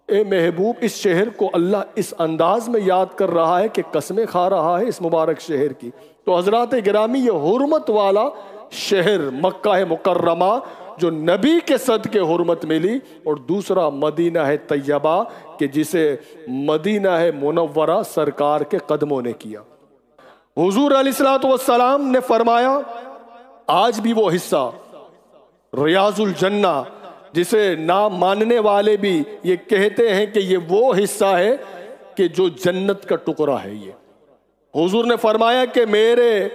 اے محبوب اس شہر کو اللہ اس انداز میں یاد کر رہا ہے کہ قسمیں کھا رہا ہے اس مبارک شہر کی۔ تو حضرات گرامی، یہ حرمت والا شہر مکہ مکرمہ جو نبی کے صدقے حرمت ملی، اور دوسرا مدینہ طیبہ کہ جسے مدینہ منورہ سرکار کے قدموں نے کیا۔ حضور علیہ السلام نے فرمایا آج بھی وہ حصہ ریاض الجنہ جسے نہ ماننے والے بھی یہ کہتے ہیں کہ یہ وہ حصہ ہے کہ جو جنت کا ٹکڑا ہے۔ یہ حضور نے فرمایا کہ میرے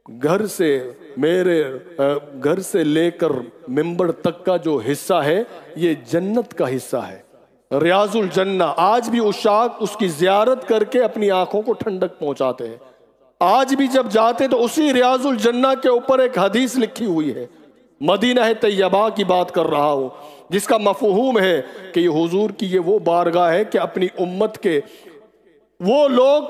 گھر سے لے کر منبر تک کا جو حصہ ہے یہ جنت کا حصہ ہے، ریاض الجنہ۔ آج بھی عشاق اس کی زیارت کر کے اپنی آنکھوں کو ٹھنڈک پہنچاتے ہیں۔ آج بھی جب جاتے ہیں تو اسی ریاض الجنہ کے اوپر ایک حدیث لکھی ہوئی ہے، مدینہ طیبہ کی بات کر رہا ہوں، جس کا مفہوم ہے کہ یہ حضور کی یہ وہ بارگاہ ہے کہ اپنی امت کے وہ لوگ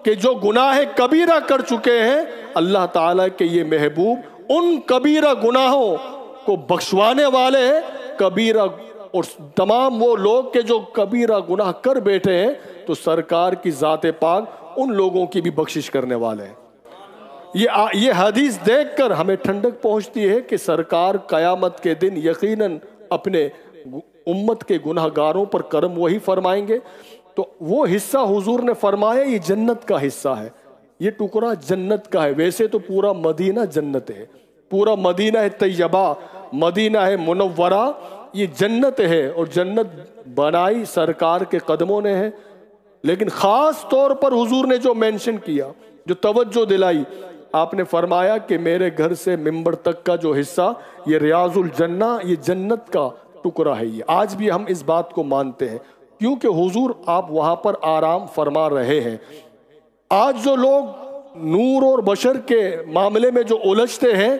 کہ جو گناہ کبیرہ کر چکے ہیں، اللہ تعالیٰ کے یہ محبوب ان کبیرہ گناہوں کو بخشوانے والے ہیں۔ کبیرہ اور تمام وہ لوگ کہ جو کبیرہ گناہ کر بیٹھے ہیں تو سرکار کی ذات پاک ان لوگوں کی بھی بخشش کرنے والے ہیں۔ یہ حدیث دیکھ کر ہمیں ٹھنڈک پہنچتی ہے کہ سرکار قیامت کے دن یقیناً اپنے امت کے گناہ گاروں پر کرم وہی فرمائیں گے۔ تو وہ حصہ حضور نے فرمایا یہ جنت کا حصہ ہے، یہ ٹکڑا جنت کا ہے۔ ویسے تو پورا مدینہ جنت ہے، پورا مدینہ طیبہ، مدینہ منورہ یہ جنت ہے، اور جنت بنائی سرکار کے قدموں نے ہے۔ لیکن خاص طور پر حضور نے جو مینشن کیا، جو توجہ دلائی، آپ نے فرمایا کہ میرے گھر سے منبر تک کا جو حصہ یہ ریاض الجنہ، یہ جنت کا ٹکڑا ہے۔ یہ آج بھی ہم اس بات کو مانتے ہیں کیونکہ حضور آپ وہاں پر آرام فرما رہے ہیں۔ آج جو لوگ نور اور بشر کے معاملے میں جو الجھتے ہیں،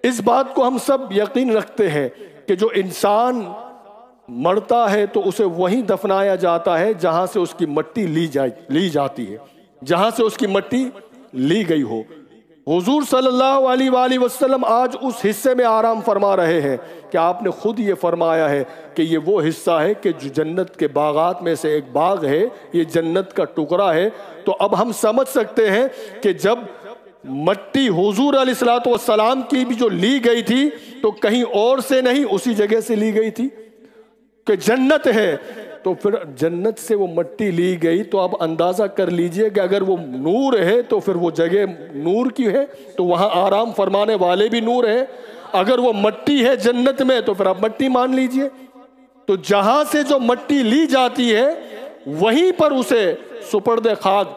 اس بات کو ہم سب یقین رکھتے ہیں کہ جو انسان مرتا ہے تو اسے وہیں دفنایا جاتا ہے جہاں سے اس کی مٹی لی جاتی ہے، جہاں سے اس کی مٹی لی گئی ہو۔ حضور صلی اللہ علیہ وآلہ وسلم آج اس حصے میں آرام فرما رہے ہیں کہ آپ نے خود یہ فرمایا ہے کہ یہ وہ حصہ ہے کہ جو جنت کے باغات میں سے ایک باغ ہے، یہ جنت کا ٹکڑا ہے۔ تو اب ہم سمجھ سکتے ہیں کہ جب مٹی حضور علیہ السلام کی بھی جو لی گئی تھی تو کہیں اور سے نہیں، اسی جگہ سے لی گئی تھی کہ جنت ہے، تو پھر جنت سے وہ مٹی لی گئی۔ تو آپ اندازہ کر لیجئے کہ اگر وہ نور ہے تو پھر وہ جگہ نور کی ہے، تو وہاں آرام فرمانے والے بھی نور ہیں۔ اگر وہ مٹی ہے جنت میں تو پھر آپ مٹی مان لیجئے۔ تو جہاں سے جو مٹی لی جاتی ہے وہیں پر اسے سپرد خاک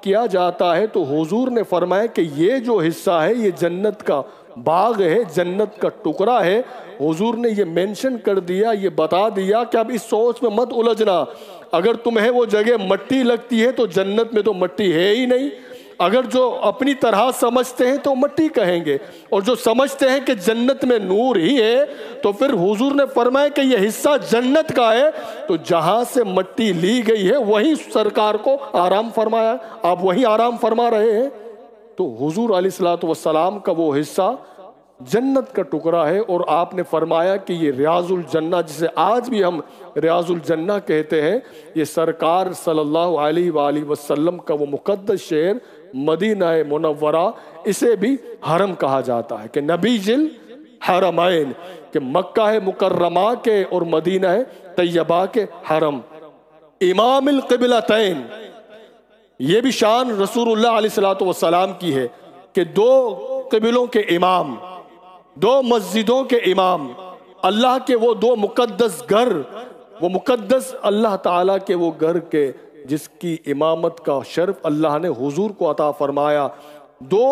کیا جاتا ہے۔ تو حضور نے فرمایا کہ یہ جو حصہ ہے یہ جنت کا باغ ہے، جنت کا ٹکڑا ہے۔ حضور نے یہ مینشن کر دیا، یہ بتا دیا کہ اب اس سوچ میں مت الجھنا۔ اگر تمہیں وہ جگہ مٹی لگتی ہے تو جنت میں تو مٹی ہے ہی نہیں۔ اگر جو اپنی طرح سمجھتے ہیں تو مٹی کہیں گے، اور جو سمجھتے ہیں کہ جنت میں نور ہی ہے تو پھر حضور نے فرمایا کہ یہ حصہ جنت کا ہے۔ تو جہاں سے مٹی لی گئی ہے وہیں سرکار کو آرام فرمایا، آپ وہیں آرام فرما رہے ہیں۔ تو حضور علیہ السلام کا وہ حصہ جنت کا ٹکڑا ہے، اور آپ نے فرمایا کہ یہ ریاض الجنہ، جسے آج بھی ہم ریاض الجنہ کہتے ہیں، یہ سرکار صلی اللہ علیہ وآلہ وسلم کا وہ مقدس شہر مدینہ منورہ، اسے بھی حرم کہا جاتا ہے کہ نبی جل حرمین، کہ مکہ مکرمہ کے اور مدینہ طیبہ کے حرم، امام القبلتین۔ یہ بھی شان رسول اللہ علیہ السلام کی ہے کہ دو قبلوں کے امام، دو مسجدوں کے امام، اللہ کے وہ دو مقدس گھر، وہ مقدس اللہ تعالیٰ کے وہ گھر کے جس کی امامت کا شرف اللہ نے حضور کو عطا فرمایا۔ دو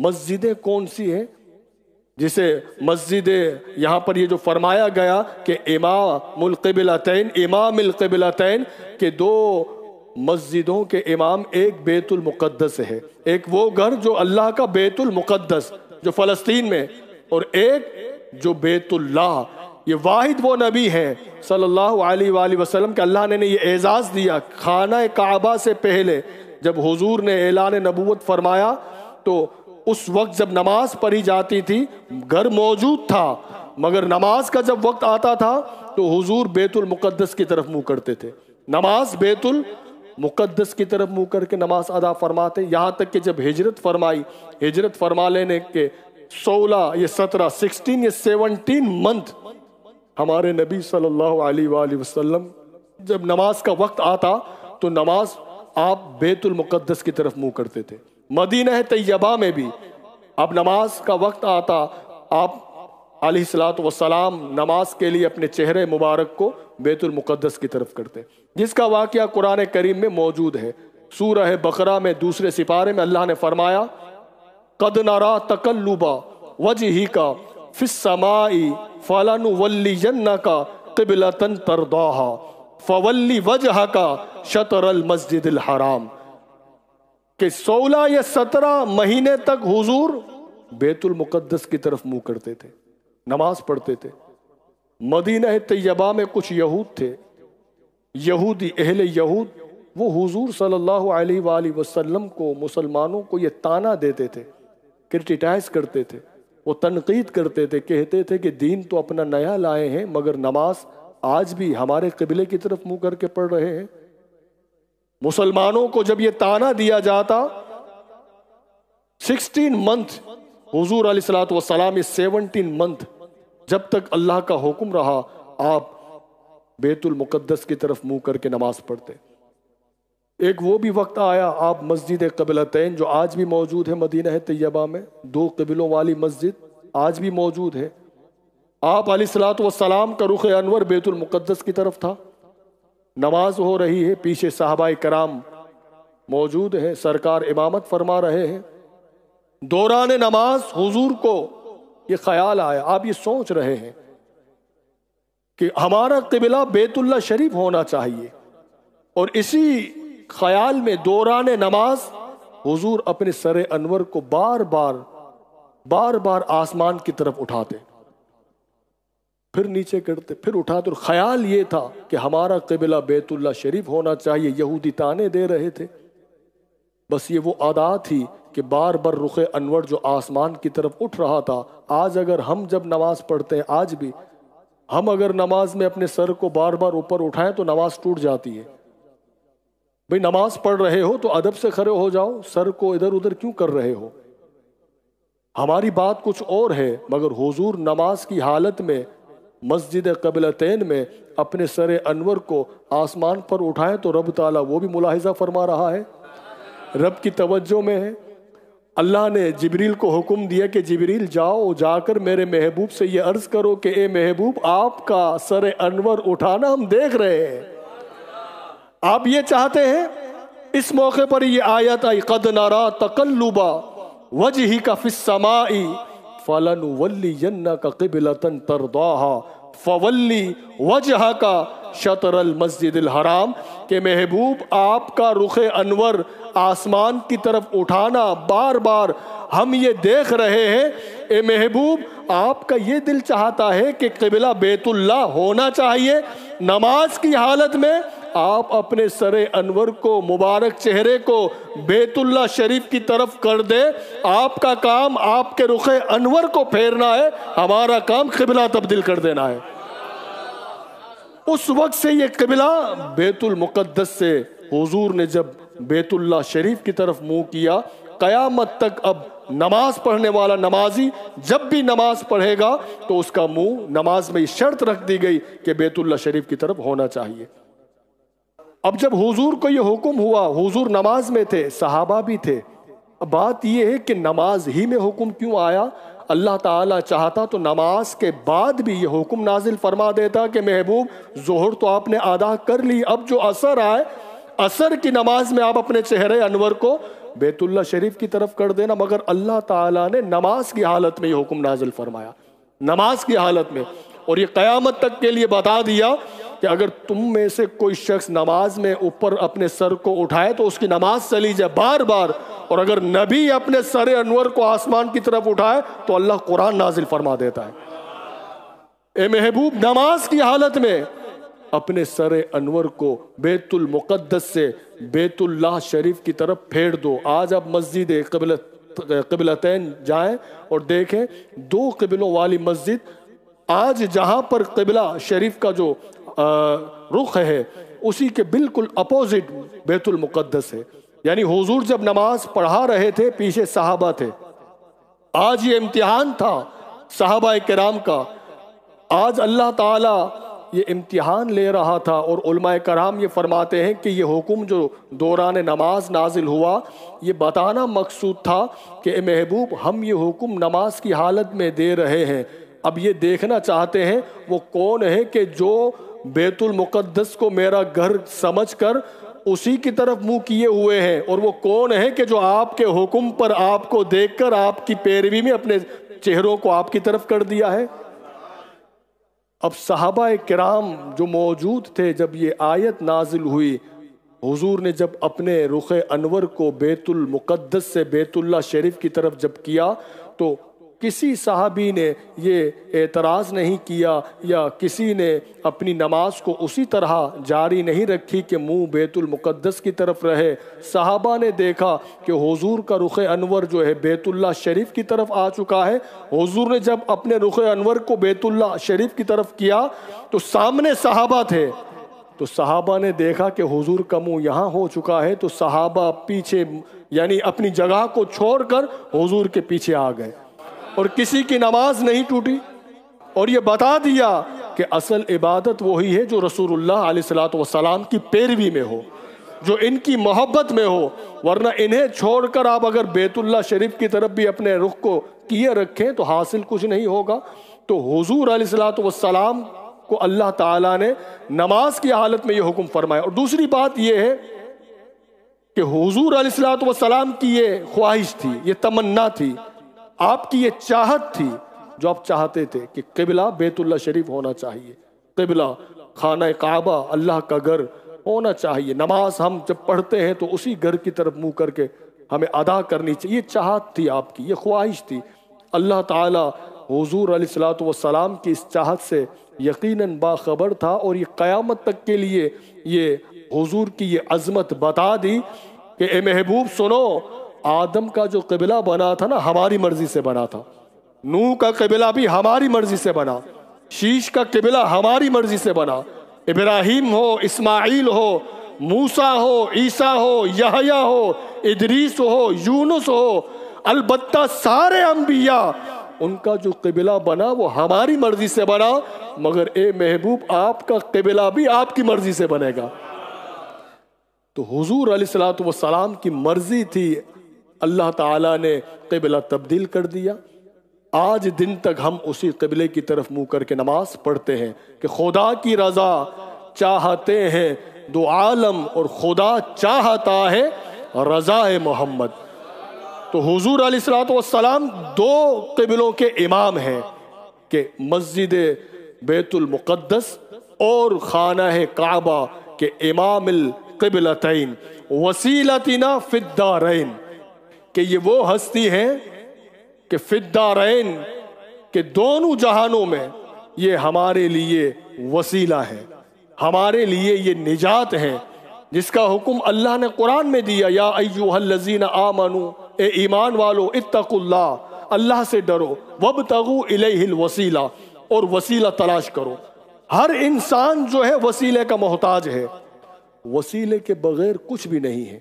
مسجدیں کون سی ہیں؟ جسے مسجد یہاں پر یہ جو فرمایا گیا کہ امام القبلتین، امام القبلتین، کہ دو مسجدوں کے امام، ایک بیت المقدس ہے، ایک وہ گھر جو اللہ کا بیت المقدس جو فلسطین میں، اور ایک جو بیت اللہ۔ یہ واحد وہ نبی ہیں صلی اللہ علیہ وآلہ وسلم کہ اللہ نے یہ اعزاز دیا۔ خانہ کعبہ سے پہلے جب حضور نے اعلان نبوت فرمایا تو اس وقت جب نماز پڑھی جاتی تھی گھر موجود تھا، مگر نماز کا جب وقت آتا تھا تو حضور بیت المقدس کی طرف منہ کرتے تھے، نماز بیت المقدس کی طرف منہ کر کے نماز ادا فرماتے۔ یہاں تک کہ جب ہجرت فرمائی، ہجرت فرما لینے کے 17 منتھ ہمارے نبی صلی اللہ علیہ وآلہ وسلم جب نماز کا وقت آتا تو نماز آپ بیت المقدس کی طرف منہ کرتے تھے۔ مدینہ طیبہ میں بھی اب نماز کا وقت آتا، آپ علیہ الصلوۃ والسلام نماز کے لیے اپنے چہرے مبارک کو بیت المقدس کی طرف کرتے، جس کا واقعہ قرآن کریم میں موجود ہے۔ سورہ بقرہ میں دوسرے سپارے میں اللہ نے فرمایا قد نرا تقلب وجہک فی السماء فلنولینک قبلۃ ترضاها فولی وجہک شطر المسجد الحرام، کہ 16 یا 17 مہینے تک حضور بیت المقدس کی طرف منہ کرتے تھے، نماز پڑھتے تھے۔ مدینہ طیبہ میں کچھ یہود تھے، یہودی اہل یہود، وہ حضور صلی اللہ علیہ وآلہ وسلم کو، مسلمانوں کو یہ طعنہ دیتے تھے، کرٹیٹائز کرتے تھے، وہ تنقید کرتے تھے، کہتے تھے کہ دین تو اپنا نیا لائے ہیں مگر نماز آج بھی ہمارے قبلے کی طرف منہ کر کے پڑھ رہے ہیں۔ مسلمانوں کو جب یہ طعنہ دیا جاتا، 16 منتھ حضور علیہ الصلوۃ والسلام، 17 منتھ جب تک اللہ کا حکم رہا آپ بیت المقدس کی طرف منہ کر کے نماز پڑھتے۔ ایک وہ بھی وقت آیا آپ مسجد قبلتین جو آج بھی موجود ہے مدینہ طیبہ میں، 2 قبلوں والی مسجد آج بھی موجود ہے، آپ علیہ الصلوۃ والسلام کا رخ انور بیت المقدس کی طرف تھا، نماز ہو رہی ہے، پیچھے صحابہ کرام موجود ہیں، سرکار امامت فرما رہے ہیں۔ دوران نماز حضور کو یہ خیال آیا، آپ یہ سوچ رہے ہیں کہ ہمارا قبلہ بیت اللہ شریف ہونا چاہیے، اور اسی خیال میں دوران نماز حضور اپنے سر انور کو بار بار آسمان کی طرف اٹھاتے، پھر نیچے کرتے، پھر اٹھاتے، اور خیال یہ تھا کہ ہمارا قبلہ بیت اللہ شریف ہونا چاہیے۔ یہودی طعنے دے رہے تھے، بس یہ وہ عادات تھی کہ بار بار رخ انور جو آسمان کی طرف اٹھ رہا تھا۔ آج اگر ہم جب نماز پڑھتے ہیں، آج بھی ہم اگر نماز میں اپنے سر کو بار بار اوپر اٹھائیں تو نماز ٹوٹ جاتی ہے۔ بھئی نماز پڑھ رہے ہو تو ادب سے کھڑے ہو جاؤ، سر کو ادھر ادھر کیوں کر رہے ہو؟ ہماری بات کچھ اور ہے، مگر حضور نماز کی حالت میں مسجد قبلتین میں اپنے سر انور کو آسمان پر اٹھائیں تو رب تعالیٰ وہ بھی ملاحظہ فرما رہا ہے، رب کی توجہ میں ہے۔ اللہ نے جبریل کو حکم دیا کہ جبریل جاؤ، جا کر میرے محبوب سے یہ عرض کرو کہ اے محبوب آپ کا سر انور اٹھانا ہم دیکھ رہے ہیں، آپ یہ چاہتے ہیں۔ اس موقع پر یہ آیت آئی قد نرا تقلب وجہک فی السماء فلنولینک قبلۃ ترضاها فولی وجہک شطر المسجد الحرام، کہ محبوب آپ کا رخ انور آسمان کی طرف اٹھانا بار بار ہم یہ دیکھ رہے ہیں۔ اے محبوب آپ کا یہ دل چاہتا ہے کہ قبلہ بیت اللہ ہونا چاہیے، نماز کی حالت میں آپ اپنے سر انور کو، مبارک چہرے کو بیت اللہ شریف کی طرف کر دے۔ آپ کا کام آپ کے رخ انور کو پھیرنا ہے، ہمارا کام قبلہ تبدیل کر دینا ہے۔ اس وقت سے یہ قبلہ بیت المقدس سے حضور نے جب بیت اللہ شریف کی طرف منہ کیا، قیامت تک اب نماز پڑھنے والا نمازی جب بھی نماز پڑھے گا تو اس کا منہ، نماز میں یہ شرط رکھ دی گئی کہ بیت اللہ شریف کی طرف ہونا چاہیے۔ اب جب حضور کو یہ حکم ہوا، حضور نماز میں تھے، صحابہ بھی تھے، اب بات یہ ہے کہ نماز ہی میں حکم کیوں آیا؟ اللہ تعالیٰ چاہتا تو نماز کے بعد بھی یہ حکم نازل فرما دیتا کہ محبوب ظہر تو آپ نے ادا کر لی، اب جو عصر آئے، عصر کی نماز میں آپ اپنے چہرے انور کو بیت اللہ شریف کی طرف کر دینا، مگر اللہ تعالیٰ نے نماز کی حالت میں یہ حکم نازل فرمایا، نماز کی حالت میں، اور یہ قیامت تک کے لیے بتا دیا کہ اگر تم میں سے کوئی شخص نماز میں اوپر اپنے سر کو اٹھائے تو اس کی نماز چلی جائے بار بار، اور اگر نبی اپنے سر انور کو آسمان کی طرف اٹھائے تو اللہ قرآن نازل فرما دیتا ہے۔ اے محبوب نماز کی حالت میں اپنے سر انور کو بیت المقدس سے بیت اللہ شریف کی طرف پھیر دو۔ آج آپ مسجد قبلتین جائیں اور دیکھیں، 2 قبلوں والی مسجد، آج جہاں پر قبلہ شریف کا جو رخ ہے اسی کے بالکل اپوزٹ بیت المقدس ہے۔ یعنی حضور جب نماز پڑھا رہے تھے، پیچھے صحابہ تھے۔ آج یہ امتحان تھا صحابہ کرام کا، آج اللہ تعالیٰ یہ امتحان لے رہا تھا، اور علماء کرام یہ فرماتے ہیں کہ یہ حکم جو دوران نماز نازل ہوا، یہ بتانا مقصود تھا کہ اے محبوب ہم یہ حکم نماز کی حالت میں دے رہے ہیں، اب یہ دیکھنا چاہتے ہیں وہ کون ہے کہ جو بیت المقدس کو میرا گھر سمجھ کر اسی کی طرف منہ کیے ہوئے ہیں، اور وہ کون ہے کہ جو آپ کے حکم پر آپ کو دیکھ کر آپ کی پیروی میں اپنے چہروں کو آپ کی طرف کر دیا ہے۔ اب صحابہ کرام جو موجود تھے جب یہ آیت نازل ہوئی، حضور نے جب اپنے رخ انور کو بیت المقدس سے بیت اللہ شریف کی طرف جب کیا تو کسی صحابی نے یہ اعتراض نہیں کیا یا کسی نے اپنی نماز کو اسی طرح جاری نہیں رکھی کہ منہ بیت المقدس کی طرف رہے۔ صحابہ نے دیکھا کہ حضور کا رخ انور جو ہے بیت اللہ شریف کی طرف آ چکا ہے۔ حضور نے جب اپنے رخ انور کو بیت اللہ شریف کی طرف کیا تو سامنے صحابہ تھے، تو صحابہ نے دیکھا کہ حضور کا منہ یہاں ہو چکا ہے، تو صحابہ پیچھے یعنی اپنی جگہ کو چھوڑ کر حضور کے پیچھے آ گئے، اور کسی کی نماز نہیں ٹوٹی، اور یہ بتا دیا کہ اصل عبادت وہی ہے جو رسول اللہ علیہ السلام کی پیروی میں ہو، جو ان کی محبت میں ہو، ورنہ انہیں چھوڑ کر آپ اگر بیت اللہ شریف کی طرف بھی اپنے رخ کو کیے رکھیں تو حاصل کچھ نہیں ہوگا۔ تو حضور علیہ السلام کو اللہ تعالیٰ نے نماز کی حالت میں یہ حکم فرمایا۔ اور دوسری بات یہ ہے کہ حضور علیہ السلام کی یہ خواہش تھی، یہ تمنا تھی، آپ کی یہ چاہت تھی، جو آپ چاہتے تھے کہ قبلہ بیت اللہ شریف ہونا چاہیے، قبلہ خانہ کعبہ اللہ کا گھر ہونا چاہیے، نماز ہم جب پڑھتے ہیں تو اسی گھر کی طرف منہ کر کے ہمیں ادا کرنی چاہیے۔ یہ چاہت تھی آپ کی، یہ خواہش تھی۔ اللہ تعالیٰ حضور علیہ السلام کی اس چاہت سے یقیناً باخبر تھا، اور یہ قیامت تک کے لیے یہ حضور کی یہ عظمت بتا دی کہ اے محبوب سنو، آدم کا جو قبلہ بنا تھا نا ہماری مرضی سے بنا تھا، نوح کا قبلہ بھی ہماری مرضی سے بنا، شیش کا قبلہ ہماری مرضی سے بنا، ابراہیم ہو، اسماعیل ہو، موسیٰ ہو، عیسیٰ ہو، یحییٰ ہو، ادریس ہو، یونس ہو، البتہ سارے انبیاء ان کا جو قبلہ بنا وہ ہماری مرضی سے بنا، مگر اے محبوب آپ کا قبلہ بھی آپ کی مرضی سے بنے گا۔ تو حضور علیہ السلام کی مرضی تھی، اللہ تعالیٰ نے قبلہ تبدیل کر دیا۔ آج دن تک ہم اسی قبلے کی طرف منہ کر کے نماز پڑھتے ہیں کہ خدا کی رضا چاہتے ہیں دو عالم، اور خدا چاہتا ہے رضا محمد۔ تو حضور علیہ السلام دو قبلوں کے امام ہیں کہ مسجد بیت المقدس اور خانہ کعبہ کے امام القبلتین، وسیلتنا فی الدارین، کہ یہ وہ ہستی ہیں کہ فی الدارین کہ دونوں جہانوں میں یہ ہمارے لیے وسیلہ ہے، ہمارے لیے یہ نجات ہے، جس کا حکم اللہ نے قرآن میں دیا، یا ایہا الذین آمنوا، اے ایمان والو، اتقوا اللہ، اللہ سے ڈرو، وابتغوا الیہ الوسیلہ، اور وسیلہ تلاش کرو۔ ہر انسان جو ہے وسیلے کا محتاج ہے، وسیلے کے بغیر کچھ بھی نہیں ہے۔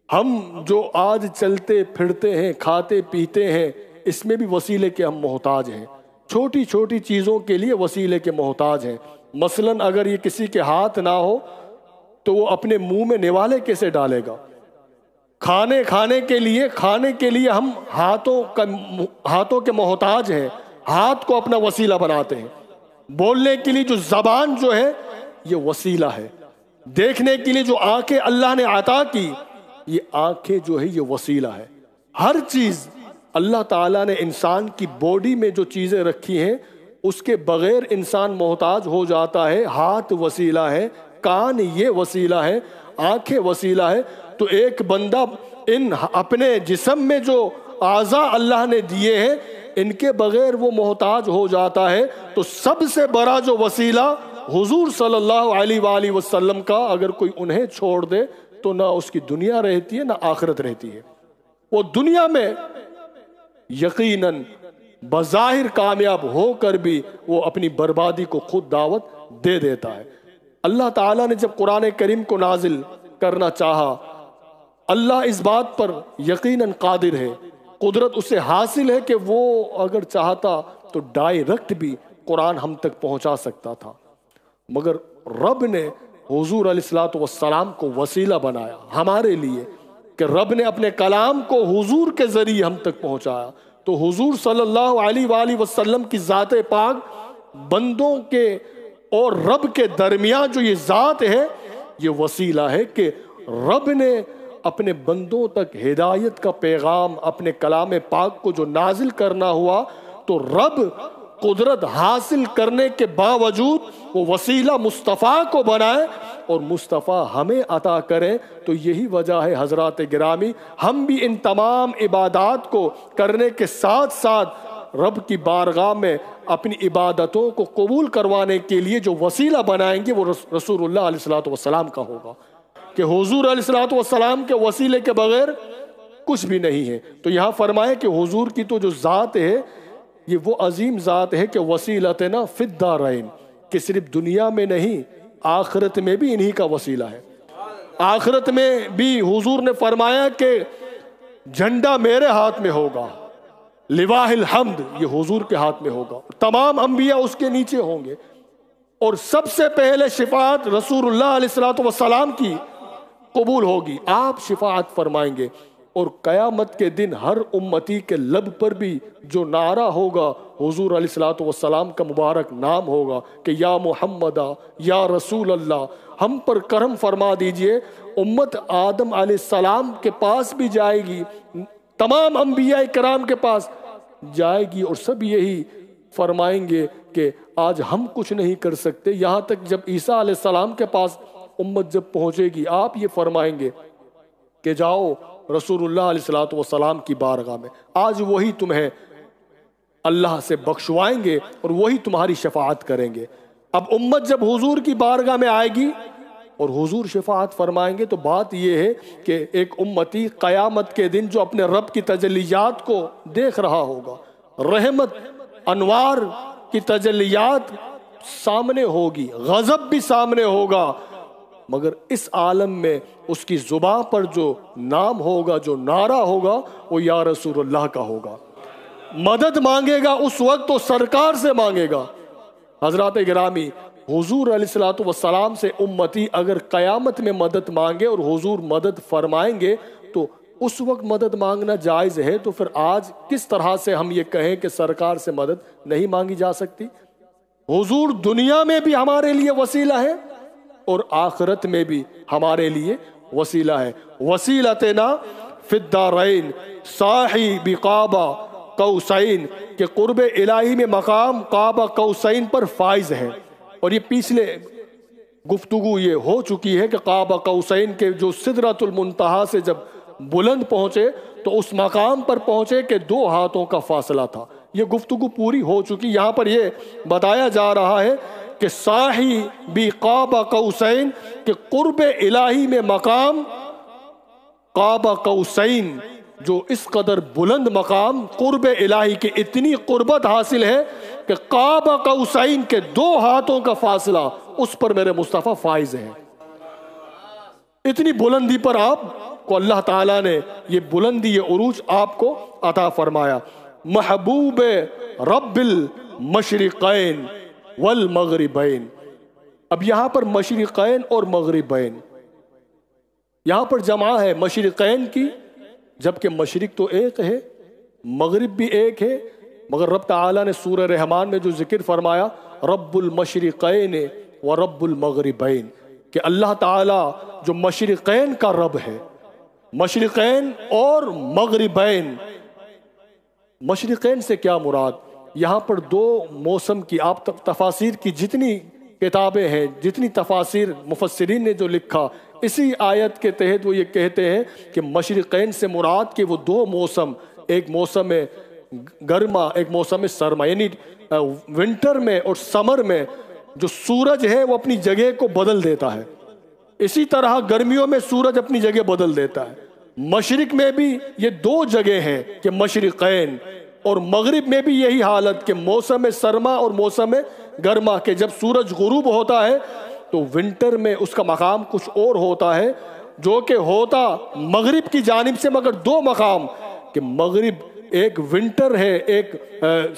ہم جو آج چلتے پھرتے ہیں، کھاتے پیتے ہیں، اس میں بھی وسیلے کے ہم محتاج ہیں، چھوٹی چھوٹی چیزوں کے لیے وسیلے کے محتاج ہیں۔ مثلاً اگر یہ کسی کے ہاتھ نہ ہو تو وہ اپنے منہ میں نوالے کیسے ڈالے گا؟ کھانے کے لیے ہم ہاتھوں کے محتاج ہیں، ہاتھ کو اپنا وسیلہ بناتے ہیں۔ بولنے کے لیے جو زبان جو ہے یہ وسیلہ ہے، دیکھنے کے لیے جو آنکھیں اللہ نے عطا کی، یہ آنکھیں جو ہے یہ وسیلہ ہے۔ ہر چیز اللہ تعالیٰ نے انسان کی باڈی میں جو چیزیں رکھی ہیں اس کے بغیر انسان محتاج ہو جاتا ہے۔ ہاتھ وسیلہ ہے، کان یہ وسیلہ ہے، آنکھیں وسیلہ ہے۔ تو ایک بندہ ان اپنے جسم میں جو اعضاء اللہ نے دیے ہیں ان کے بغیر وہ محتاج ہو جاتا ہے۔ تو سب سے بڑا جو وسیلہ حضور صلی اللہ علیہ وآلہ وسلم کا، اگر کوئی انہیں چھوڑ دے تو نہ اس کی دنیا رہتی ہے نہ آخرت رہتی ہے۔ وہ دنیا میں یقیناً بظاہر کامیاب ہو کر بھی وہ اپنی بربادی کو خود دعوت دے دیتا ہے۔ اللہ تعالیٰ نے جب قرآن کریم کو نازل کرنا چاہا، اللہ اس بات پر یقیناً قادر ہے، قدرت اسے حاصل ہے کہ وہ اگر چاہتا تو ڈائریکٹ بھی قرآن ہم تک پہنچا سکتا تھا، مگر رب نے حضور علیہ السلام کو وسیلہ بنایا ہمارے لیے، کہ رب نے اپنے کلام کو حضور کے ذریعے ہم تک پہنچایا۔ تو حضور صلی اللہ علیہ وآلہ وسلم کی ذات پاک بندوں کے اور رب کے درمیان جو یہ ذات ہے، یہ وسیلہ ہے کہ رب نے اپنے بندوں تک ہدایت کا پیغام اپنے کلام پاک کو جو نازل کرنا ہوا، تو رب قدرت حاصل کرنے کے باوجود وہ وسیلہ مصطفیٰ کو بنائے اور مصطفیٰ ہمیں عطا کرے۔ تو یہی وجہ ہے حضرات گرامی، ہم بھی ان تمام عبادات کو کرنے کے ساتھ ساتھ رب کی بارگاہ میں اپنی عبادتوں کو قبول کروانے کے لیے جو وسیلہ بنائیں گے وہ رسول اللہ علیہ السلام کا ہوگا، کہ حضور علیہ السلام کے وسیلے کے بغیر کچھ بھی نہیں ہے۔ تو یہاں فرمائے کہ حضور کی تو جو ذات ہے یہ وہ عظیم ذات ہے کہ وسیلتنا فی الدارین، کہ صرف دنیا میں نہیں آخرت میں بھی انہی کا وسیلہ ہے۔ آخرت میں بھی حضور نے فرمایا کہ جھنڈا میرے ہاتھ میں ہوگا، لواء الحمد یہ حضور کے ہاتھ میں ہوگا، تمام انبیاء اس کے نیچے ہوں گے، اور سب سے پہلے شفاعت رسول اللہ علیہ السلام کی قبول ہوگی، آپ شفاعت فرمائیں گے، اور قیامت کے دن ہر امتی کے لب پر بھی جو نعرہ ہوگا حضور علیہ السلام کا مبارک نام ہوگا کہ یا محمد یا رسول اللہ، ہم پر کرم فرما دیجئے۔ امت آدم علیہ السلام کے پاس بھی جائے گی، تمام انبیاء کرام کے پاس جائے گی، اور سب یہی فرمائیں گے کہ آج ہم کچھ نہیں کر سکتے، یہاں تک جب عیسیٰ علیہ السلام کے پاس امت جب پہنچے گی آپ یہ فرمائیں گے کہ جاؤ رسول اللہ علیہ السلام کی بارگاہ میں، آج وہی تمہیں اللہ سے بخشوائیں گے اور وہی تمہاری شفاعت کریں گے۔ اب امت جب حضور کی بارگاہ میں آئے گی اور حضور شفاعت فرمائیں گے، تو بات یہ ہے کہ ایک امتی قیامت کے دن جو اپنے رب کی تجلیات کو دیکھ رہا ہوگا، رحمت انوار کی تجلیات سامنے ہوگی، غضب بھی سامنے ہوگا، مگر اس عالم میں اس کی زبان پر جو نام ہوگا، جو نعرہ ہوگا، وہ یا رسول اللہ کا ہوگا۔ مدد مانگے گا اس وقت تو سرکار سے مانگے گا۔ حضرات گرامی، حضور علیہ السلام سے امتی اگر قیامت میں مدد مانگے اور حضور مدد فرمائیں گے تو اس وقت مدد مانگنا جائز ہے، تو پھر آج کس طرح سے ہم یہ کہیں کہ سرکار سے مدد نہیں مانگی جا سکتی؟ حضور دنیا میں بھی ہمارے لیے وسیلہ ہے اور آخرت میں بھی ہمارے لیے وسیلہ ہے۔ وسیلتنا فی الدارین صاحب قاب قوسین، کہ قرب الہی میں مقام قاب قوسین پر فائز ہے، اور یہ پچھلے گفتگو یہ ہو چکی ہے کہ قاب قوسین کے جو سدرۃ المنتہا سے جب بلند پہنچے تو اس مقام پر پہنچے کہ 2 ہاتھوں کا فاصلہ تھا، یہ گفتگو پوری ہو چکی۔ یہاں پر یہ بتایا جا رہا ہے کہ صاحب قاب قوسین، کہ قرب الہی میں مقام قاب قوسین، جو اس قدر بلند مقام قرب الہی کی اتنی قربت حاصل ہے کہ قاب قوسین کے 2 ہاتھوں کا فاصلہ، اس پر میرے مصطفیٰ فائز ہیں۔ اتنی بلندی پر آپ کو اللہ تعالیٰ نے یہ بلندی، یہ عروج آپ کو عطا فرمایا۔ محبوب رب المشرقین والمغربین، اب یہاں پر مشرقین اور مغربین، یہاں پر جمع ہے مشرقین کی، جبکہ مشرق تو ایک ہے، مغرب بھی ایک ہے، مگر رب تعالیٰ نے سورہ رحمان میں جو ذکر فرمایا رب المشرقین و رب المغربین، کہ اللہ تعالیٰ جو مشرقین کا رب ہے، مشرقین اور مغربین۔ مشرقین سے کیا مراد؟ یہاں پر 2 موسم کی، آپ تفاسیر کی جتنی کتابیں ہیں، جتنی تفاسیر مفسرین نے جو لکھا، اسی آیت کے تحت وہ یہ کہتے ہیں کہ مشرقین سے مراد کہ وہ 2 موسم، ایک موسم گرما، ایک موسم سرما، یعنی ونٹر میں اور سمر میں جو سورج ہے وہ اپنی جگہ کو بدل دیتا ہے، اسی طرح گرمیوں میں سورج اپنی جگہ بدل دیتا ہے۔ مشرق میں بھی یہ 2 جگہ ہیں کہ مشرقین، اور مغرب میں بھی یہی حالت کہ موسم سرما اور موسم گرما، کہ جب سورج غروب ہوتا ہے تو ونٹر میں اس کا مقام کچھ اور ہوتا ہے، جو کہ ہوتا مغرب کی جانب سے، مگر 2 مقام، کہ مغرب ایک ونٹر ہے، ایک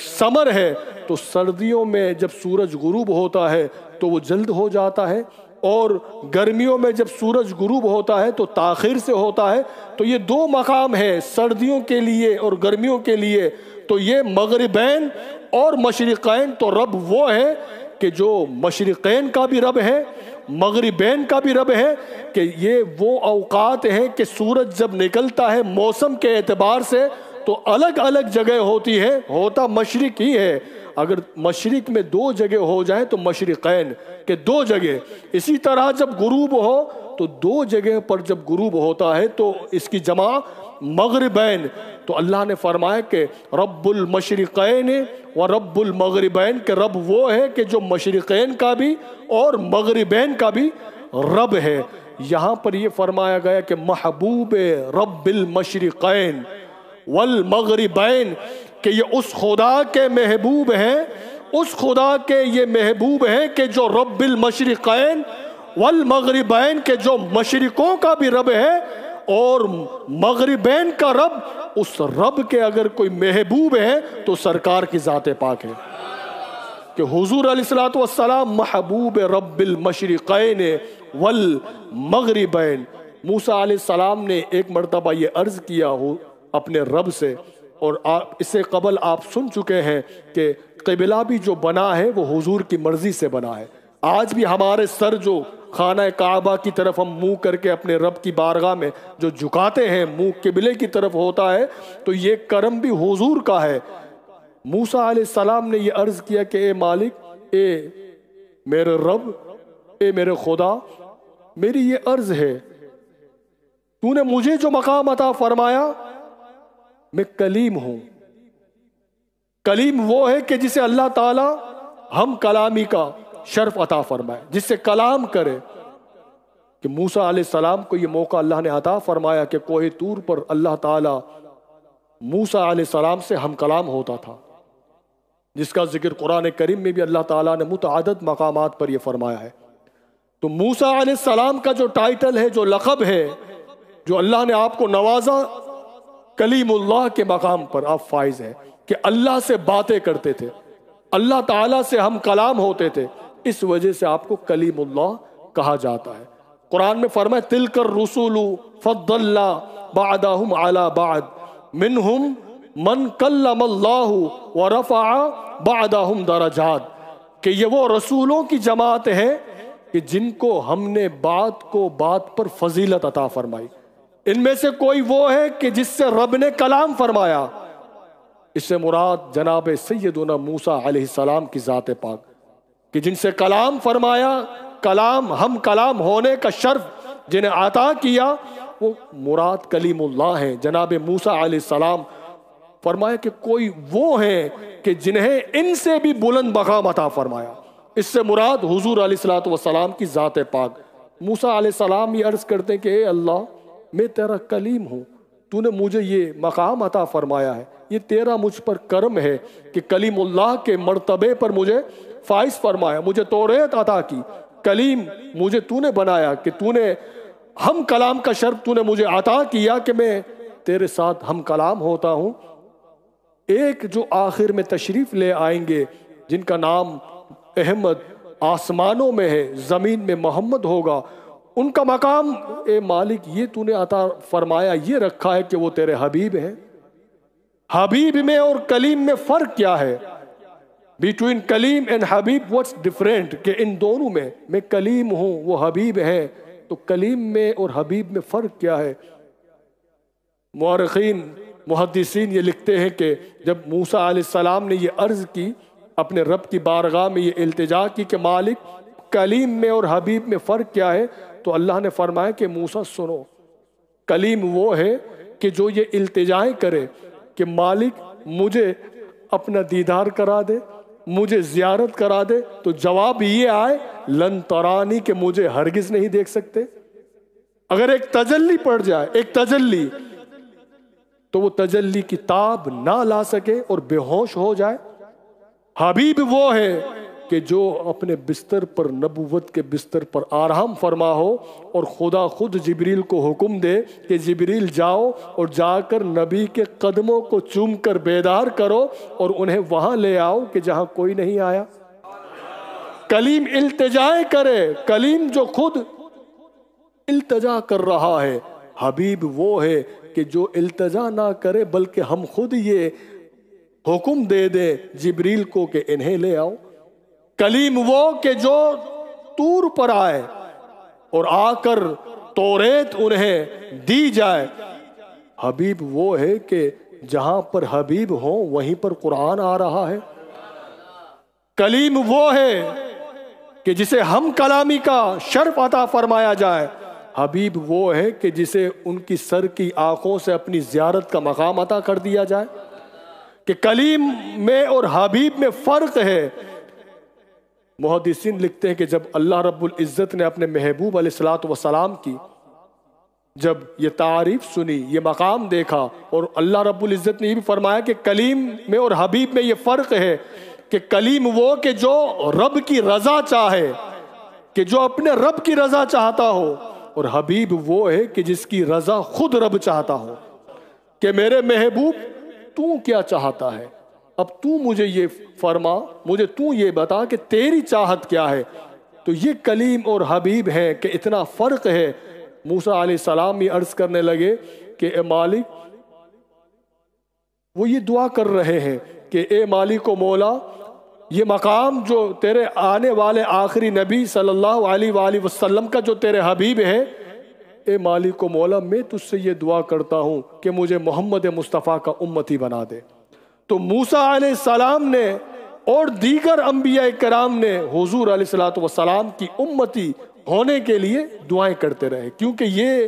سمر ہے، تو سردیوں میں جب سورج غروب ہوتا ہے تو وہ جلد ہو جاتا ہے، اور گرمیوں میں جب سورج غروب ہوتا ہے تو تاخیر سے ہوتا ہے. تو یہ دو مقام ہے سردیوں کے لیے اور گرمیوں کے لیے. تو یہ مغربین اور مشرقین، تو رب وہ ہے کہ جو مشرقین کا بھی رب ہے، مغربین کا بھی رب ہے، کہ یہ وہ اوقات ہیں کہ سورج جب نکلتا ہے موسم کے اعتبار سے تو الگ الگ جگہ ہوتی ہے، ہوتا مشرق ہی ہے. اگر مشرق میں دو جگہ ہو جائیں تو مشرقین کہ دو جگہ. اسی طرح جب غروب ہو تو دو جگہ پر جب غروب ہوتا ہے تو اس کی جمع مغربین. تو اللہ نے فرمایا کہ رب المشرقین و رب المغربین، کہ رب وہ ہے کہ جو مشرقین کا بھی اور مغربین کا بھی رب ہے. یہاں پر یہ فرمایا گیا کہ محبوب رب المشرقین والمغربین، کہ یہ اس خدا کے محبوب ہیں، اس خدا کے یہ محبوب ہیں کہ جو رب المشرقین والمغربین، کہ جو مشرقوں کا بھی رب ہے اور مغربین کا رب. اس رب کے اگر کوئی محبوب ہے تو سرکار کی ذات پاک ہے، کہ حضور علیہ السلام محبوب رب المشرقین والمغربین. موسیٰ علیہ السلام نے ایک مرتبہ یہ عرض کیا اپنے رب سے، اور اس سے قبل آپ سن چکے ہیں کہ قبلہ بھی جو بنا ہے وہ حضور کی مرضی سے بنا ہے. آج بھی ہمارے سر جو خانہ کعبہ کی طرف ہم منہ کر کے اپنے رب کی بارگاہ میں جو جھکاتے ہیں، منہ قبلے کی طرف ہوتا ہے، تو یہ کرم بھی حضور کا ہے. موسیٰ علیہ السلام نے یہ عرض کیا کہ اے مالک، اے میرے رب، اے میرے خدا، میری یہ عرض ہے، تو نے مجھے جو مقام عطا فرمایا، میں کلیم ہوں. کلیم وہ ہے کہ جسے اللہ تعالی ہم کلامی کا شرف عطا فرمائے، جس سے کلام کرے. کہ موسیٰ علیہ السلام کو یہ موقع اللہ نے عطا فرمایا کہ کوہ طور پر اللہ تعالی موسیٰ علیہ السلام سے ہم کلام ہوتا تھا، جس کا ذکر قرآن کریم میں بھی اللہ تعالیٰ نے متعدد مقامات پر یہ فرمایا ہے. تو موسیٰ علیہ السلام کا جو ٹائٹل ہے، جو لقب ہے، جو اللہ نے آپ کو نوازا، کلیم اللہ کے مقام پر آپ فائز ہیں، کہ اللہ سے باتیں کرتے تھے، اللہ تعالیٰ سے ہم کلام ہوتے تھے، اس وجہ سے آپ کو کلیم اللہ کہا جاتا ہے. قرآن میں فرمایا تلک الرسول فضلنا بعدهم على بعد منهم من کلم اللہ ورفع بعدهم درجات، کہ یہ وہ رسولوں کی جماعت ہے کہ جن کو ہم نے بات کو بات پر فضیلت عطا فرمائی. ان میں سے کوئی وہ ہے کہ جس سے رب نے کلام فرمایا. اس سے مراد جناب سیدنا موسیٰ علیہ السلام کی ذات پاک، کہ جن سے کلام فرمایا، کلام ہم کلام ہونے کا شرف جنہیں عطا کیا، وہ مراد کلیم اللہ ہیں. جناب موسیٰ علیہ السلام فرمایا کہ کوئی وہ ہیں کہ جنہیں ان سے بھی بلند مقام عطا فرمایا. اس سے مراد حضور علیہ السلام کی ذات پاک. موسیٰ علیہ السلام یہ عرض کرتے ہیں کہ اے اللہ، میں تیرا کلیم ہوں، تو نے مجھے یہ مقام عطا فرمایا ہے، یہ تیرا مجھ پر کرم ہے کہ کلیم اللہ کے مرتبے پر مجھے فائز فرمایا، مجھے توریت عطا کی، کلیم مجھے تو نے بنایا، کہ تو نے ہم کلام کا شرف تو نے مجھے عطا کیا کہ میں تیرے ساتھ ہم کلام ہوتا ہوں. ایک جو آخر میں تشریف لے آئیں گے جن کا نام احمد آسمانوں میں ہے، زمین میں محمد ہوگا، ان کا مقام اے مالک یہ تو نے عطا فرمایا، یہ رکھا ہے کہ وہ تیرے حبیب ہیں. حبیب میں اور کلیم میں فرق کیا ہے؟ Between claim and Habib what's different, کہ ان دونوں میں کلیم ہوں، وہ حبیب ہیں، تو کلیم میں اور حبیب میں فرق کیا ہے؟ مورخین محدثین یہ لکھتے ہیں کہ جب موسیٰ علیہ السلام نے یہ عرض کی، اپنے رب کی بارگاہ میں یہ التجا کی کہ مالک کلیم میں اور حبیب میں فرق کیا ہے، تو اللہ نے فرمایا کہ موسیٰ سنو، کلیم وہ ہے کہ جو یہ التجائیں کرے کہ مالک مجھے اپنا دیدار کرا دے، مجھے زیارت کرا دے، تو جواب یہ آئے لن ترانی، کہ مجھے ہرگز نہیں دیکھ سکتے. اگر ایک تجلی پڑ جائے، ایک تجلی، تو وہ تجلی کی تاب نہ لا سکے اور بے ہوش ہو جائے. حبیب وہ ہے کہ جو اپنے بستر پر، نبوت کے بستر پر آرام فرما ہو، اور خدا خود جبریل کو حکم دے کہ جبریل جاؤ اور جا کر نبی کے قدموں کو چوم کر بیدار کرو اور انہیں وہاں لے آؤ کہ جہاں کوئی نہیں آیا. کلیم التجائے کرے، کلیم جو خود التجا کر رہا ہے، حبیب وہ ہے کہ جو التجا نہ کرے بلکہ ہم خود یہ حکم دے دیں جبریل کو کہ انہیں لے آؤ۔ کلیم وہ کہ جو طور پر آئے اور آ کر توریت انہیں دی جائے۔ حبیب وہ ہے کہ جہاں پر حبیب ہو وہیں پر قرآن آ رہا ہے۔ کلیم وہ ہے کہ جسے ہم کلامی کا شرف عطا فرمایا جائے۔ حبیب وہ ہے کہ جسے ان کی سر کی آنکھوں سے اپنی زیارت کا مقام عطا کر دیا جائے۔ کہ کلیم میں اور حبیب میں فرق ہے۔ محدثین لکھتے ہیں کہ جب اللہ رب العزت نے اپنے محبوب علیہ السلام کی جب یہ تعریف سنی، یہ مقام دیکھا، اور اللہ رب العزت نے یہ بھی فرمایا کہ کلیم میں اور حبیب میں یہ فرق ہے کہ کلیم وہ کہ جو رب کی رضا چاہے، کہ جو اپنے رب کی رضا چاہتا ہو، اور حبیب وہ ہے کہ جس کی رضا خود رب چاہتا ہو کہ میرے محبوب تو کیا چاہتا ہے، اب تو مجھے یہ فرما، مجھے تو یہ بتا کہ تیری چاہت کیا ہے۔ تو یہ کلیم اور حبیب ہے کہ اتنا فرق ہے۔ موسیٰ علیہ السلام یہ عرض کرنے لگے کہ اے مالک، وہ یہ دعا کر رہے ہیں کہ اے مالک و مولا، یہ مقام جو تیرے آنے والے آخری نبی صلی اللہ علیہ وآلہ وسلم کا جو تیرے حبیب ہے، اے مالک و مولا میں تجھ سے یہ دعا کرتا ہوں کہ مجھے محمد مصطفیٰ کا امتی بنا دے۔ تو موسیٰ علیہ السلام نے اور دیگر انبیاء کرام نے حضور علیہ السلام کی امتی ہونے کے لیے دعائیں کرتے رہے، کیونکہ یہ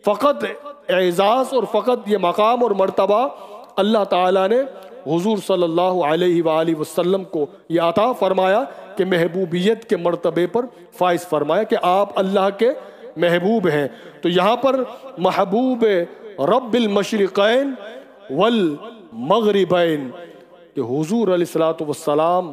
فقط اعزاز اور فقط یہ مقام اور مرتبہ اللہ تعالیٰ نے حضور صلی اللہ علیہ وآلہ وسلم کو یہ عطا فرمایا کہ محبوبیت کے مرتبے پر فائز فرمایا کہ آپ اللہ کے محبوب ہیں۔ تو یہاں پر محبوب رب المشرقین والمغربین کہ حضور علیہ السلام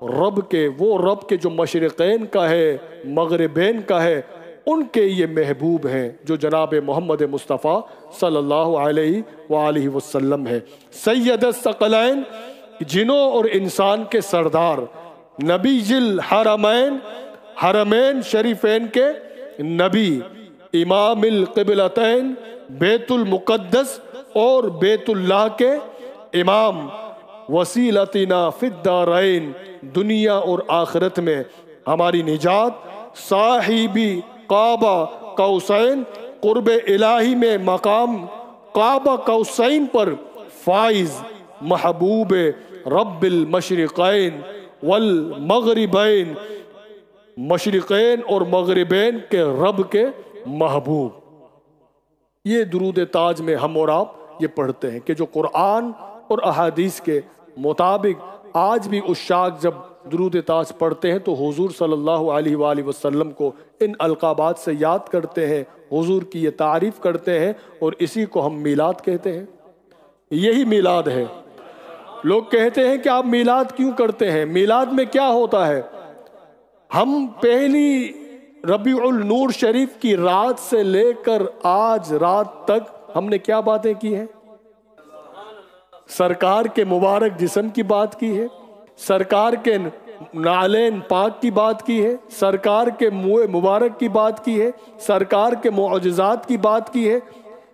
رب کے وہ رب کے جو مشرقین کا ہے مغربین کا ہے ان کے یہ محبوب ہیں جو جناب محمد مصطفیٰ صلی اللہ علیہ وآلہ وسلم ہے۔ سید الثقلین جنوں اور انسان کے سردار، نبی الحرمین حرمین شریفین کے نبی، امام القبلتین بیت المقدس اور بیت اللہ کے امام، وسیلتنا فی الدارین دنیا اور آخرت میں ہماری نجات، صاحبی کعبہ قوسین قرب الہی میں مقام کعبہ قوسین پر فائز، محبوب رب المشرقین والمغربین مشرقین اور مغربین کے رب کے محبوب۔ یہ درود تاج میں ہم اور آپ یہ پڑھتے ہیں کہ جو قرآن اور احادیث کے مطابق آج بھی عشاق جب درود تاج پڑھتے ہیں تو حضور صلی اللہ علیہ وآلہ وسلم کو ان القابات سے یاد کرتے ہیں، حضور کی یہ تعریف کرتے ہیں، اور اسی کو ہم میلاد کہتے ہیں۔ یہی میلاد ہے۔ لوگ کہتے ہیں کہ آپ میلاد کیوں کرتے ہیں؟ میلاد میں کیا ہوتا ہے؟ ہم پہلی ربیع النور شریف کی رات سے لے کر آج رات تک ہم نے کیا باتیں کی ہیں؟ سرکار کے مبارک جسم کی بات کی ہے، سرکار کے نعلین پاک کی بات کی ہے، سرکار کے منہ مبارک کی بات کی ہے، سرکار کے معجزات کی بات کی ہے،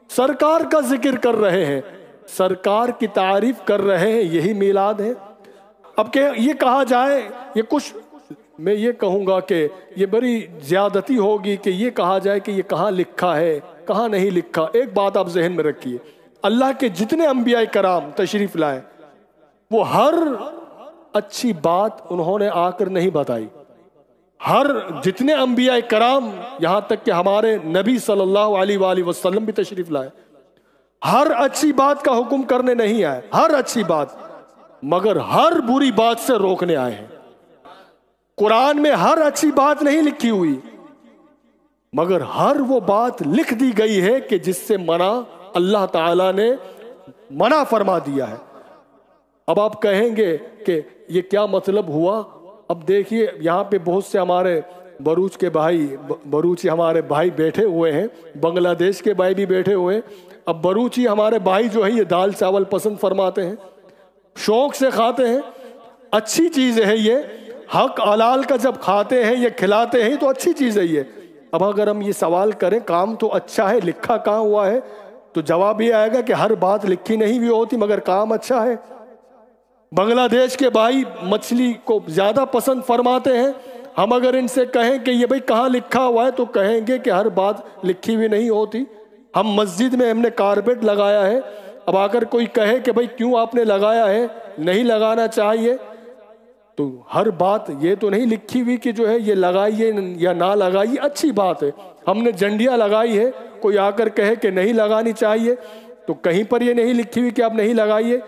سرکار کا ذکر کر رہے ہیں، سرکار کی تعریف کر رہے ہیں، یہی میلاد ہے۔ اب کہ یہ کہا جائے، یہ کچھ میں یہ کہوں گا کہ یہ بڑی زیادتی ہوگی کہ یہ کہا جائے کہ یہ کہاں لکھا ہے کہاں نہیں لکھا۔ ایک بات آپ ذہن میں رکھیے، اللہ کے جتنے انبیاء کرام تشریف لائے وہ ہر اچھی بات انہوں نے آ کر نہیں بتائی۔ ہر جتنے انبیاء کرام یہاں تک کہ ہمارے نبی صلی اللہ علیہ وآلہ وسلم بھی تشریف لائے، ہر اچھی بات کا حکم کرنے نہیں آئے، ہر اچھی بات، مگر ہر بری بات سے روکنے آئے ہیں۔ قرآن میں ہر اچھی بات نہیں لکھی ہوئی، مگر ہر وہ بات لکھ دی گئی ہے کہ جس سے منع اللہ تعالیٰ نے منع فرما دیا ہے۔ اب آپ کہیں گے کہ یہ کیا مطلب ہوا؟ اب دیکھیے یہاں پہ بہت سے ہمارے بروچ کے بھائی، بروچی ہمارے بھائی بیٹھے ہوئے ہیں، بنگلہ دیش کے بھائی بھی بیٹھے ہوئے ہیں۔ اب بروچی ہمارے بھائی جو ہیں یہ دال چاول پسند فرماتے ہیں، شوق سے کھاتے ہیں، اچھی چیز ہے یہ، حق حلال کا جب کھاتے ہیں یا کھلاتے ہیں تو اچھی چیز ہے یہ. اب اگر ہم یہ سوال کریں کام تو اچھا ہے، لکھا کہاں ہوا ہے، تو جواب یہ آئے گا کہ ہر بات لکھی نہیں بھی ہوتی مگر کام اچھا ہے. بنگلہ دیش کے بھائی مچھلی کو زیادہ پسند فرماتے ہیں. ہم اگر ان سے کہیں کہ یہ بھائی کہاں لکھا ہوا ہے تو کہیں گے کہ ہر بات لکھی ہوئی نہیں ہوتی. ہم مسجد میں ہم نے کارپیٹ لگایا ہے، اب اگر کوئی کہے کہ بھائی کیوں آپ نے لگایا ہے، نہیں لگانا چاہیے، تو ہر بات یہ تو نہیں لکھی ہوئی کہ جو ہے یہ لگائیے یا نہ لگائیے. اچھی بات ہے. ہم نے جھنڈیاں لگائی ہے، کوئی آ کر کہے کہ نہیں لگانی چاہیے تو کہیں پر یہ نہیں لکھی ہوئی کہ آپ نہیں لگائیے.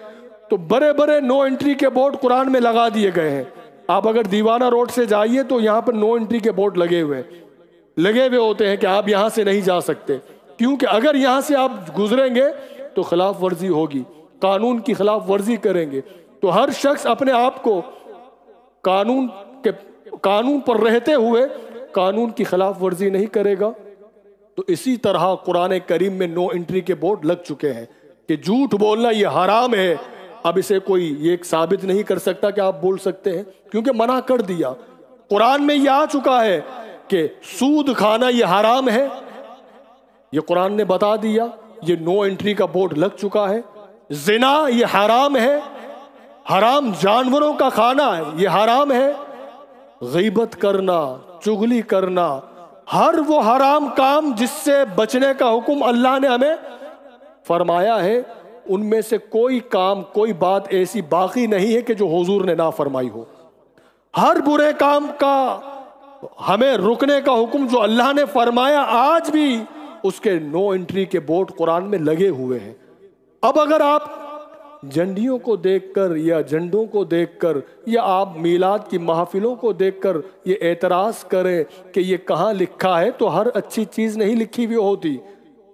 تو بڑے بڑے نو انٹری کے بورڈ قرآن میں لگا دیے گئے ہیں. آپ اگر دیوانہ روڈ سے جائیے تو یہاں پر نو انٹری کے بورڈ لگے ہوئے ہوتے ہیں کہ آپ یہاں سے نہیں جا سکتے، کیونکہ اگر یہاں سے آپ گزریں گے تو خلاف ورزی ہوگی، قانون کی خلاف ورزی کریں گے. تو ہر شخص اپنے آپ کو قانون پر رہتے ہوئے قانون کی خلاف ورزی نہیں کرے گا. تو اسی طرح قرآن کریم میں نو انٹری کے بورڈ لگ چکے ہیں کہ جھوٹ بولنا یہ حرام ہے. اب اسے کوئی یہ ثابت نہیں کر سکتا کہ آپ بول سکتے ہیں، کیونکہ منع کر دیا. قرآن میں یہ آ چکا ہے کہ سود کھانا یہ حرام ہے، یہ قرآن نے بتا دیا، یہ نو انٹری کا بورڈ لگ چکا ہے. زنا یہ حرام ہے، حرام جانوروں کا کھانا یہ حرام ہے. غیبت کرنا، چغلی کرنا، ہر وہ حرام کام جس سے بچنے کا حکم اللہ نے ہمیں فرمایا ہے، ان میں سے کوئی کام، کوئی بات ایسی باقی نہیں ہے کہ جو حضور نے نہ فرمائی ہو. ہر برے کام کا ہمیں رکنے کا حکم جو اللہ نے فرمایا آج بھی اس کے نو انٹری کے بورڈ قرآن میں لگے ہوئے ہیں. اب اگر آپ جھنڈیوں کو دیکھ کر یا جھنڈوں کو دیکھ کر یا آپ میلاد کی محفلوں کو دیکھ کر یہ اعتراض کریں کہ یہ کہاں لکھا ہے، تو ہر اچھی چیز نہیں لکھی ہوئی ہوتی.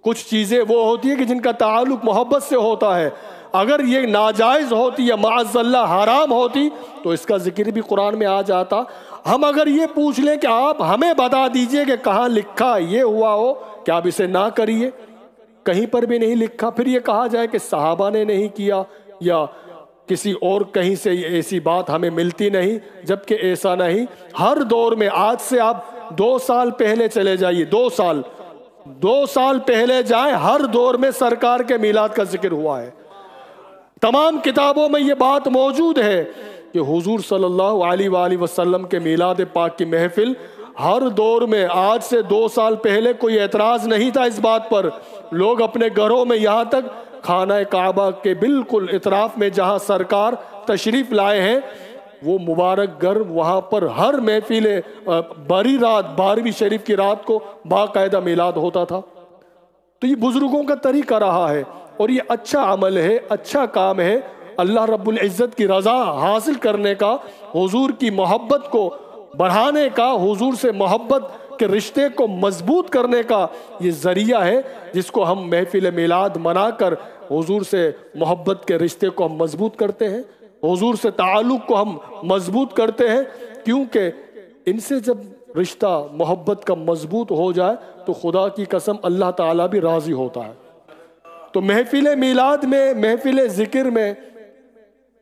کچھ چیزیں وہ ہوتی ہیں کہ جن کا تعلق محبت سے ہوتا ہے. اگر یہ ناجائز ہوتی یا معاذ اللہ حرام ہوتی تو اس کا ذکر بھی قرآن میں آ جاتا. ہم اگر یہ پوچھ لیں کہ آپ ہمیں بتا دیجئے کہ کہاں لکھا یہ ہوا ہو کہ آپ اسے نہ کریے، کہیں پر بھی نہیں لکھا، پھر یہ کہا جائے کہ صحابہ نے نہیں کیا یا کسی اور کہیں سے ایسی بات ہمیں ملتی نہیں، جبکہ ایسا نہیں. ہر دور میں، آج سے آپ 2 سال پہلے چلے جائیے، 2 سال پہلے جائیں، ہر دور میں سرکار کے میلاد کا ذکر ہوا ہے. تمام کتابوں میں یہ بات موجود ہے کہ حضور صلی اللہ علیہ وآلہ وسلم کے میلاد پاک کی محفل ہر دور میں، آج سے 2 سال پہلے کوئی اعتراض نہیں تھا اس بات پر. لوگ اپنے گھروں میں، یہاں تک خانہ کعبہ کے بالکل اطراف میں جہاں سرکار تشریف لائے ہیں، وہ مبارک گھر، وہاں پر ہر محفل باری رات، 12ویں شریف کی رات کو باقاعدہ میلاد ہوتا تھا. تو یہ بزرگوں کا طریقہ رہا ہے اور یہ اچھا عمل ہے، اچھا کام ہے. اللہ رب العزت کی رضا حاصل کرنے کا، حضور کی محبت کو بڑھانے کا، حضور سے محبت کے رشتے کو مضبوط کرنے کا یہ ذریعہ ہے جس کو ہم محفل میلاد منا کر حضور سے محبت کے رشتے کو ہم مضبوط کرتے ہیں، حضور سے تعلق کو ہم مضبوط کرتے ہیں. کیونکہ ان سے جب رشتہ محبت کا مضبوط ہو جائے تو خدا کی قسم اللہ تعالیٰ بھی راضی ہوتا ہے. تو محفل میلاد میں، محفل ذکر میں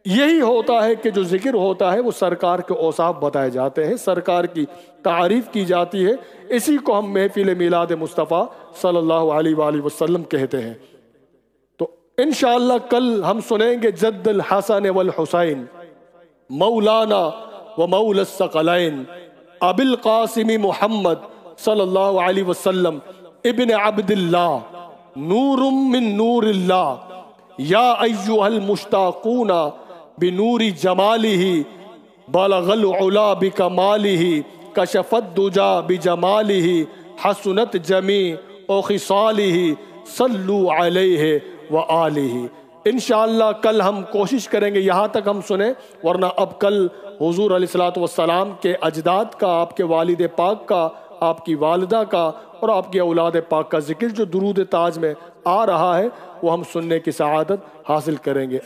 یہی ہوتا ہے کہ جو ذکر ہوتا ہے وہ سرکار کے اوصاف بتائے جاتے ہیں، سرکار کی تعریف کی جاتی ہے. اسی کو ہم محفل میلاد مصطفیٰ صلی اللہ علیہ وآلہ وسلم کہتے ہیں. تو انشاءاللہ کل ہم سنیں گے جد الحسن والحسین مولانا و مولا الثقلین ابی القاسم محمد صلی اللہ علیہ وسلم ابن عبد اللہ نور من نور اللہ یا ایہا المشتاقون بنور جمالہ بلغ العلا بکمالہ کشف الدجا بجمالہ حسنت جمیع خصالہ صلو علیہ وآلہ. انشاءاللہ کل ہم کوشش کریں گے یہاں تک ہم سنیں، ورنہ اب کل حضور علیہ السلام کے اجداد کا، آپ کے والد پاک کا، آپ کی والدہ کا اور آپ کی اولاد پاک کا ذکر جو درود تاج میں آ رہا ہے وہ ہم سننے کی سعادت حاصل کریں گے.